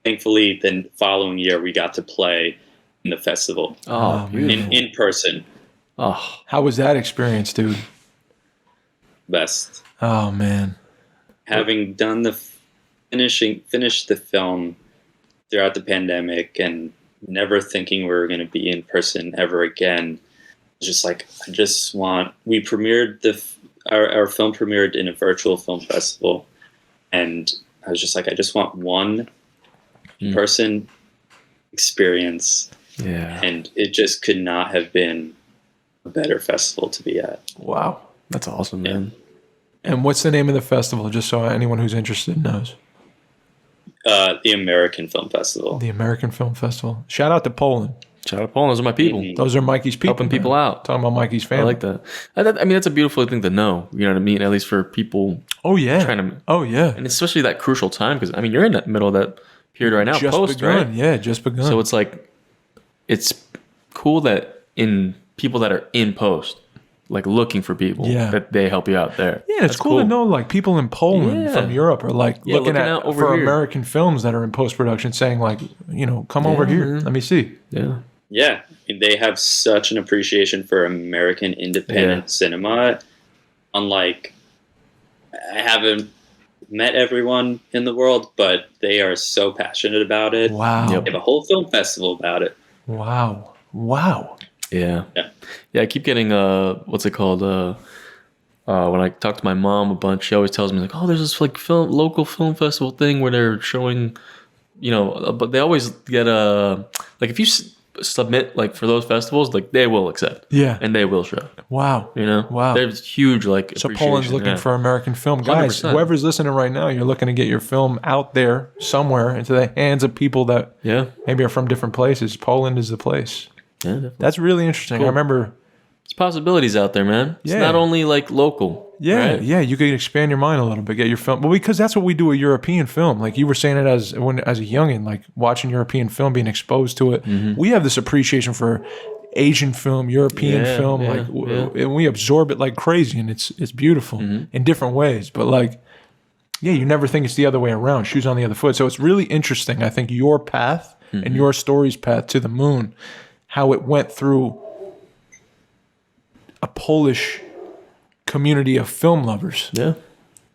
thankfully the following year we got to play in the festival in person. Oh, how was that experience, dude? Best. Oh man. Having done finished the film throughout the pandemic and never thinking we were going to be in person ever again. Just we premiered our film premiered in a virtual film festival, and I was just like, I just want one person experience. Yeah. And it just could not have been a better festival to be at. Wow. That's awesome, man. And what's the name of the festival, just so anyone who's interested knows? The American Film Festival. The American Film Festival. Shout out to Poland. Shout out to Poland. Those are my people. Mm-hmm. Those are Mikey's people. Helping people out. Talking about Mikey's family. I like that. I mean, that's a beautiful thing to know. You know what I mean? At least for people. Oh, yeah. And especially that crucial time, because, I mean, you're in the middle of that period right now. Just begun. Right? Yeah, just begun. So it's cool that in people that are in post, looking for people, that they help you out there. Yeah, it's cool to know people in Poland from Europe are looking at for American films that are in post production, saying come over here, let me see. Yeah, yeah. They have such an appreciation for American independent cinema. Unlike, I haven't met everyone in the world, but they are so passionate about it. Wow, they have a whole film festival about it. Wow. Yeah. I keep getting what's it called? When I talk to my mom a bunch, she always tells me oh, there's this local film festival thing where they're showing, but they always get if you submit for those festivals, they will accept. Yeah. And they will show. Wow. Wow. There's huge So Poland's looking for American film. Guys, 100%. Whoever's listening right now, you're looking to get your film out there somewhere into the hands of people that maybe are from different places. Poland is the place. Yeah, definitely. That's really interesting. Cool. I remember there's possibilities out there, man. It's not only local. Yeah, right? Yeah. You could expand your mind a little bit, get your film. Well, because that's what we do with European film. You were saying it as a youngin, watching European film, being exposed to it. Mm-hmm. We have this appreciation for Asian film, European film, and we absorb it like crazy, and it's beautiful in different ways. But you never think it's the other way around. Shoes on the other foot. So it's really interesting. I think your path and your story's path to the moon, how it went through a Polish community of film lovers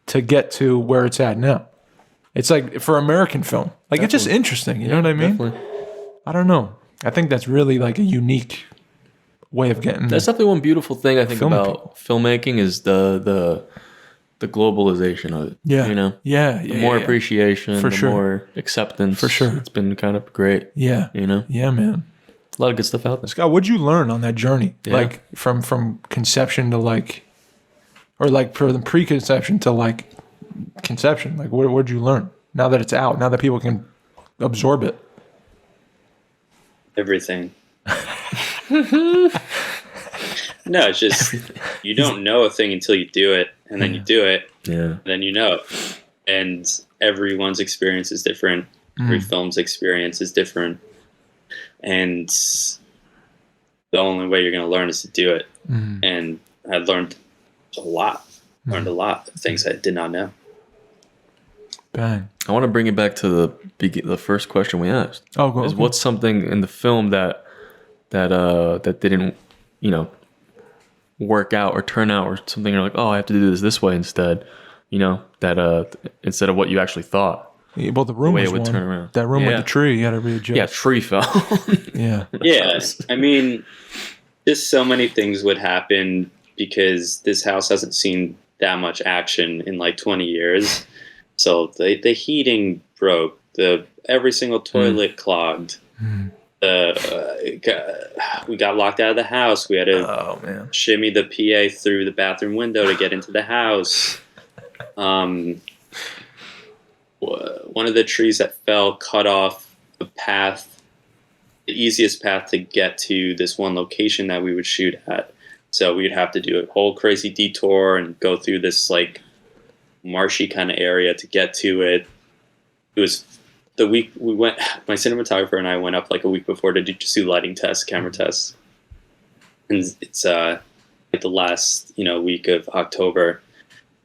to get to where it's at now. It's like for American film, like it's just interesting. You know what I mean? Definitely. I don't know. I think that's really like a unique way of getting. That's definitely one beautiful thing I think about filmmaking is the globalization of it. Yeah. You know? Yeah. The more appreciation, For the sure. more acceptance. For sure. It's been kind of great. Yeah. You know? Yeah, man. A lot of good stuff out there. Scott, what'd you learn on that journey? Yeah. Like from conception to like, or like from preconception to like conception? Like what'd you learn now that it's out, now that people can absorb it? Everything. No, it's just you don't know a thing until you do it, and then you do it, and then you know. And everyone's experience is different. Every film's experience is different, and the only way you're going to learn is to do it. And I learned a lot. Learned a lot of things I did not know. Bang. I want to bring it back to the first question we asked. Oh, go. Is what's something in the film that didn't, you know, work out or turn out, or something you're like, oh, I have to do this way instead, you know, that instead of what you actually thought. Yeah, well, the room way was it would one. turn around. That room with Yeah. the tree, you had to readjust. Yeah, tree fell. Yeah. Yeah, I mean, just so many things would happen because this house hasn't seen that much action in like 20 years. So the heating broke, every single toilet clogged. We got locked out of the house. We had to shimmy the PA through the bathroom window to get into the house. One of the trees that fell cut off the path, the easiest path to get to this one location that we would shoot at. So we'd have to do a whole crazy detour and go through this like marshy kind of area to get to it. It was the week we went, my cinematographer and I went up like a week before to just do lighting tests, camera tests. And it's like the last, week of October.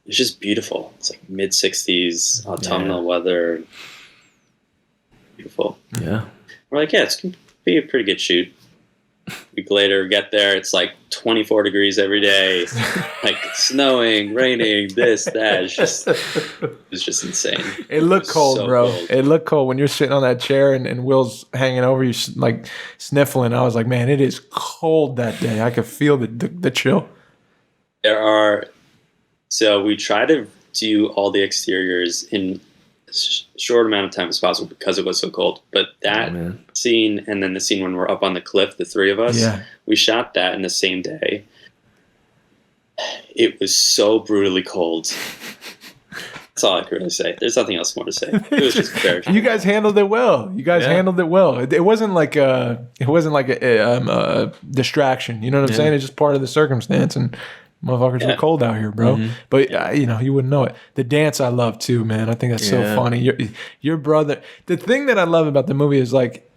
It's just beautiful. It's like mid 60s, autumnal weather. Beautiful. Yeah. We're like, it's going to be a pretty good shoot. A week later, we get there, it's like 24 degrees every day, like snowing, raining, this, that. It's just insane. It looked cold, so bro. cold. It looked cold when you're sitting on that chair and Will's hanging over you, like sniffling. I was like, man, it is cold that day. I could feel the chill. So we try to do all the exteriors in short amount of time as possible because it was so cold. But that scene, and then the scene when we're up on the cliff, the three of us, we shot that in the same day. It was so brutally cold. That's all I can really say. There's nothing else more to say. It was just very. You guys handled it well. Handled it well. It wasn't like a distraction. You know what I'm saying? It's just part of the circumstance, and motherfuckers were cold out here, bro. But you wouldn't know it. The dance I love too, man. I think that's so funny. Your brother. The thing that I love about the movie is like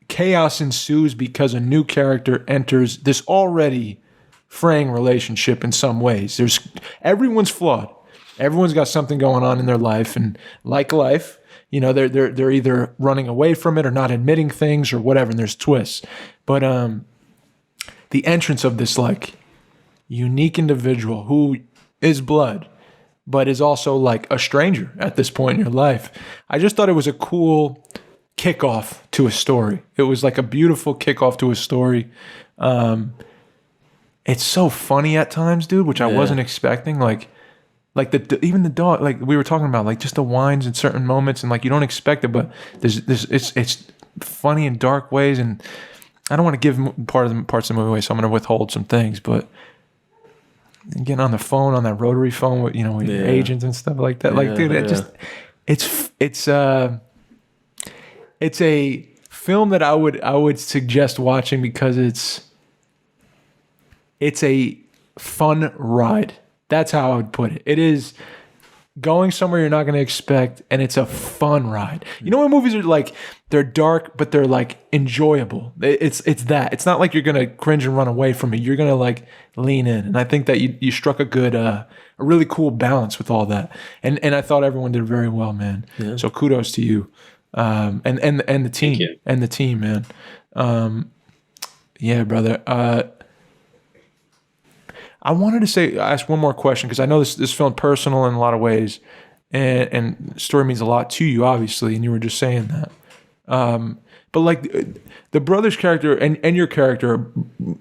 chaos ensues because a new character enters this already fraying relationship in some ways. Everyone's flawed. Everyone's got something going on in their life, and like life, they're either running away from it or not admitting things or whatever. And there's twists, but the entrance of this like unique individual who is blood, but is also like a stranger at this point in your life. I just thought it was a cool kickoff to a story. It was like a beautiful kickoff to a story. It's so funny at times, dude, which I wasn't expecting. Like even the dog, like we were talking about, like just the whines in certain moments, and like you don't expect it, but it's funny in dark ways. And I don't want to give parts of the movie away, so I'm going to withhold some things, but getting on the phone, on that rotary phone with with your agents and stuff like that, like dude, it's a film that I would suggest watching because it's a fun ride. That's how I would put it. It is going somewhere you're not going to expect, and it's a fun ride. You know when movies are like, they're dark, but they're like enjoyable. It's that. It's not like you're going to cringe and run away from it. You're going to like lean in. And I think that you struck a good, a really cool balance with all that. And I thought everyone did very well, man. Yeah. So kudos to you. And the team, man. Yeah, brother. I wanted to ask one more question because I know this film personal in a lot of ways, and story means a lot to you, obviously, and you were just saying that. But like the brother's character and your character,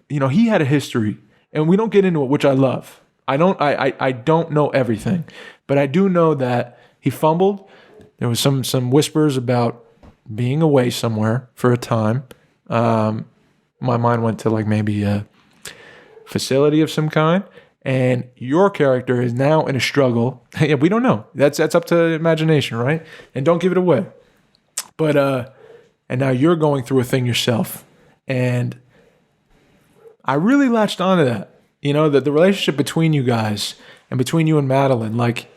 you know, he had a history, and we don't get into it, which I love. I don't know everything, but I do know that he fumbled. There was some whispers about being away somewhere for a time. My mind went to like maybe a facility of some kind, and your character is now in a struggle. Yeah, we don't know. That's up to imagination, right? And don't give it away. But and now you're going through a thing yourself, and I really latched onto that. You know, the relationship between you guys and between you and Madeline, like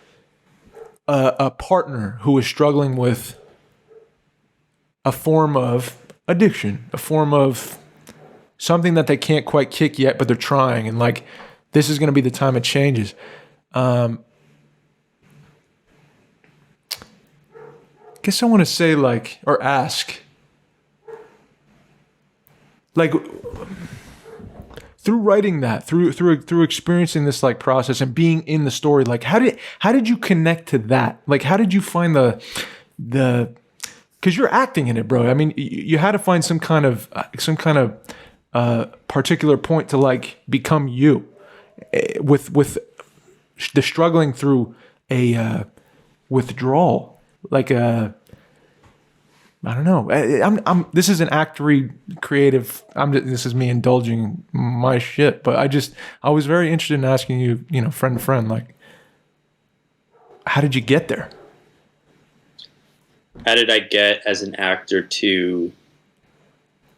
a partner who is struggling with a form of addiction, a form of something that they can't quite kick yet, but they're trying. And like, this is going to be the time it changes. Guess I want to say like, or ask, like, through writing that, through experiencing this like process and being in the story, like how did you connect to that? Like, how did you find the because you're acting in it, bro. I mean, you had to find some kind of particular point to like become you, with the struggling through a withdrawal, like a. I don't know. I'm. This is an actory creative. This is me indulging my shit. But I was very interested in asking you, you know, friend to friend, like, how did you get there? How did I get as an actor to?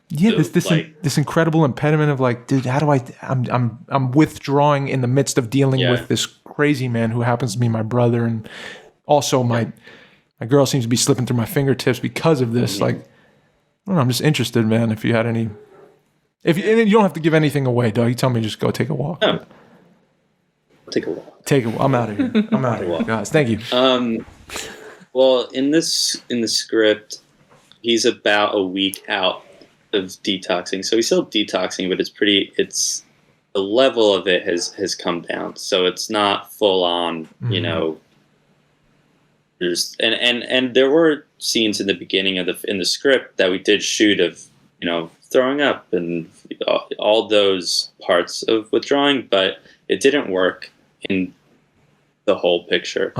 Yeah, this incredible impediment of like, dude, how do I'm withdrawing in the midst of dealing with this crazy man who happens to be my brother, and also my girl seems to be slipping through my fingertips because of this. Like, I don't know, I'm just interested, man. If you had any, and you don't have to give anything away, dog. You tell me, just go take a walk. No. Take a walk. I'm out of here. Guys. Thank you. Well, in the script, he's about a week out of detoxing, so he's still detoxing, but the level of it has come down, so it's not full on, you know. There's and there were scenes in the beginning in the script that we did shoot of, you know, throwing up and all those parts of withdrawing, but it didn't work in the whole picture.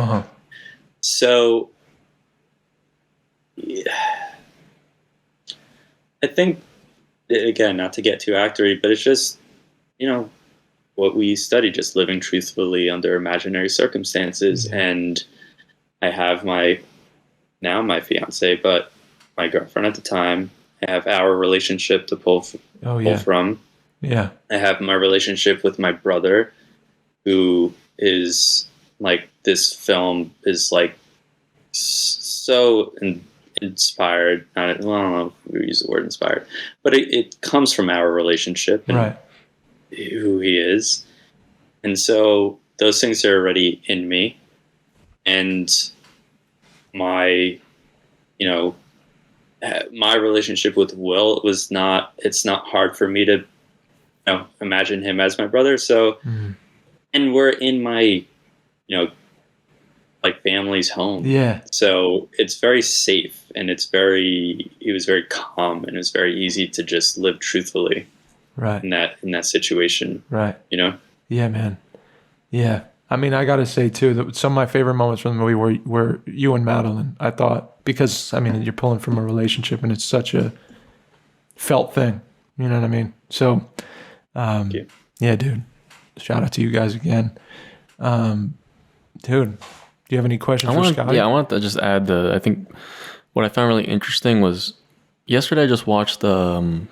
So I think, again, not to get too actory, but it's just, you know, what we study, just living truthfully under imaginary circumstances. And I have my fiance, but my girlfriend at the time. I have our relationship to pull from. Yeah. I have my relationship with my brother, who is like, this film is like so inspired. I don't know if we use the word inspired, but it comes from our relationship and who he is. And so those things are already in me. And my relationship with Will it's not hard for me to, you know, imagine him as my brother. So, and we're in my, you know, like family's home. Yeah. So it's very safe, and it was very calm, and it was very easy to just live truthfully. Right. In that situation. Right. You know? Yeah, man. Yeah. I mean, I got to say, too, that some of my favorite moments from the movie were you and Madeline, I thought, because, I mean, you're pulling from a relationship, and it's such a felt thing. You know what I mean? So, Thank you. Yeah, dude. Shout out to you guys again. Dude, do you have any questions for Scotty? Yeah, I want to just add I think what I found really interesting was yesterday I just watched the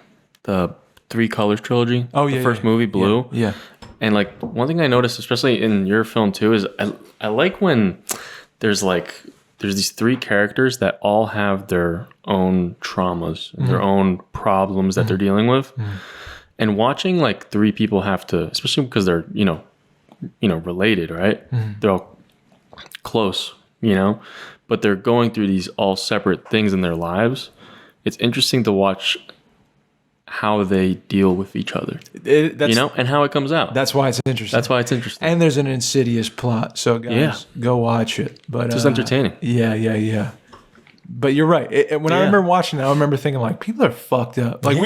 Three Colors trilogy. Oh, yeah. The first movie, Blue. Yeah. And like one thing I noticed, especially in your film too, is I like when there's these three characters that all have their own traumas and their own problems that they're dealing with. And watching like three people have to, especially because they're, you know, related, right? They're all close, you know, but they're going through these all separate things in their lives. It's interesting to watch how they deal with each other, you know, and how it comes out. That's why it's interesting. That's why it's interesting. And there's an insidious plot. So guys, go watch it. But It's just entertaining. Yeah. But you're right. When I remember watching it, I remember thinking like, people are fucked up. Like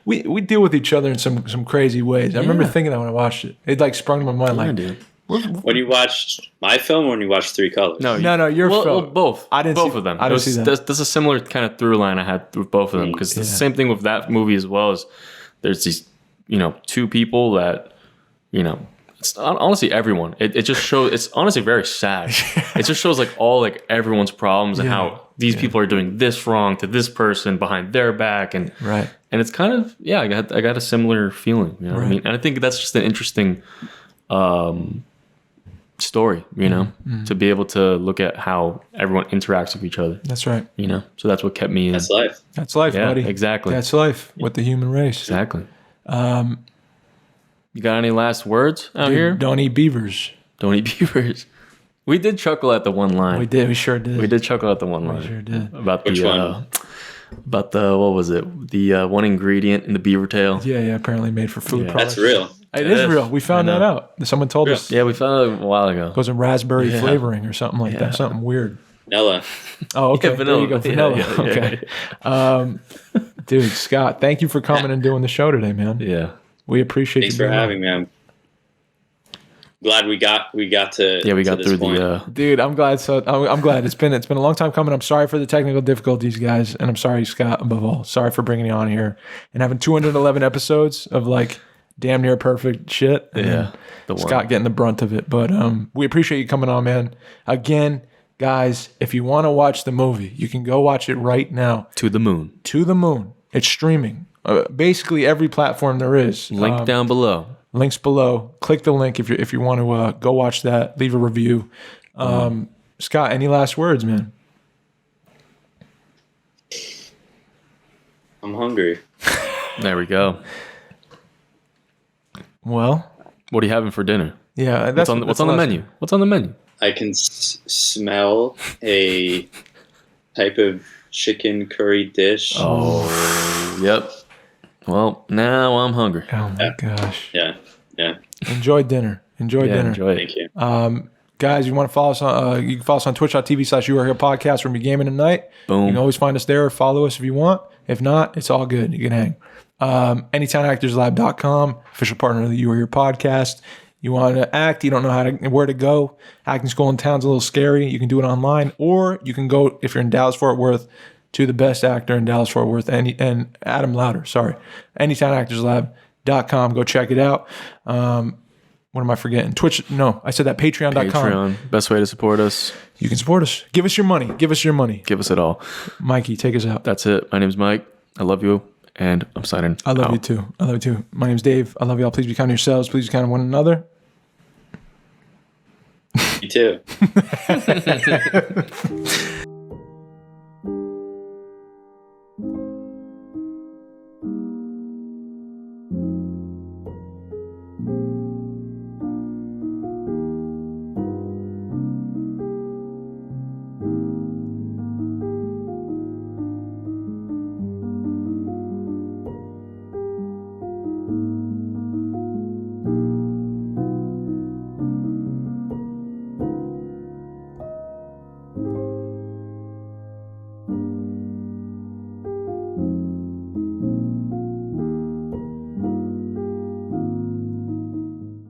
we deal with each other in some crazy ways. I remember thinking that when I watched it. It like sprung to my mind like, dude. When you watched my film or when you watched Three Colors? No, your film. Well, both. I didn't both see, of them. I didn't see that. There's a similar kind of through line I had with both of them, because it's the same thing with that movie as well. As there's these, you know, two people that, you know, it's honestly everyone. It just shows. It's honestly very sad. It just shows like all like everyone's problems and how these people are doing this wrong to this person behind their back, and and it's kind of I got a similar feeling. You know what I mean? And I think that's just an interesting story, you know, to be able to look at how everyone interacts with each other. That's right. You know, so that's what kept me in. That's life. That's life, buddy. Exactly. That's life with the human race. Exactly. You got any last words out here? Don't eat beavers. Don't eat beavers. We did chuckle at the one line. We did. We sure did. We did chuckle at the one line. We sure did. About Which the one? About the what was it? The one ingredient in the beaver tail. Yeah. Apparently made for food products. That's real. It is real. We found that out. Someone told us. Yeah, we found it a while ago. It goes in raspberry flavoring or something like that. Something weird. Vanilla. Oh, okay. Yeah, vanilla. There you go. Vanilla. Okay. Dude, Scott, thank you for coming and doing the show today, man. Yeah. We appreciate Thanks you for having me. I'm glad we got to. Yeah, we got to through this point. the. Dude, I'm glad. So I'm glad it's been a long time coming. I'm sorry for the technical difficulties, guys, and I'm sorry, Scott, above all. Sorry for bringing you on here and having 211 episodes of like damn near perfect shit. And Scott getting the brunt of it, but we appreciate you coming on, man. Again, guys, if you want to watch the movie, you can go watch it right now. To the Moon. To the Moon. It's streaming. Basically every platform there is. Link down below. Links below. Click the link if you want to go watch that. Leave a review. Scott, any last words, man? I'm hungry. There we go. Well, what are you having for dinner? Yeah, what's on the menu? What's on the menu? I can smell a type of chicken curry dish. Oh, yep. Well, now I'm hungry. Oh my gosh. Yeah. Enjoy dinner. Enjoy dinner. Enjoy it. Thank you. Guys, you want to follow us on, you can follow us on twitch.tv/YouAreHere podcast. We're going to be gaming tonight. Boom. You can always find us there or follow us if you want. If not, it's all good. You can hang. AnytimeActorsLab.com, official partner of the You Are Here podcast. You want to act, you don't know where to go. Acting school in town's a little scary. You can do it online, or you can go, if you're in Dallas-Fort Worth, to the best actor in Dallas-Fort Worth, and Adam Louder, AnytimeActorsLab.com. Go check it out. What am I forgetting? Twitch. No, I said that. Patreon.com. Patreon. Best way to support us. You can support us. Give us your money. Give us your money. Give us it all. Mikey, take us out. That's it. My name's Mike. I love you. And I'm signing I love out. you too. I love you too. My name's Dave. I love y'all. Please be kind to yourselves. Please be kind to one another. You too.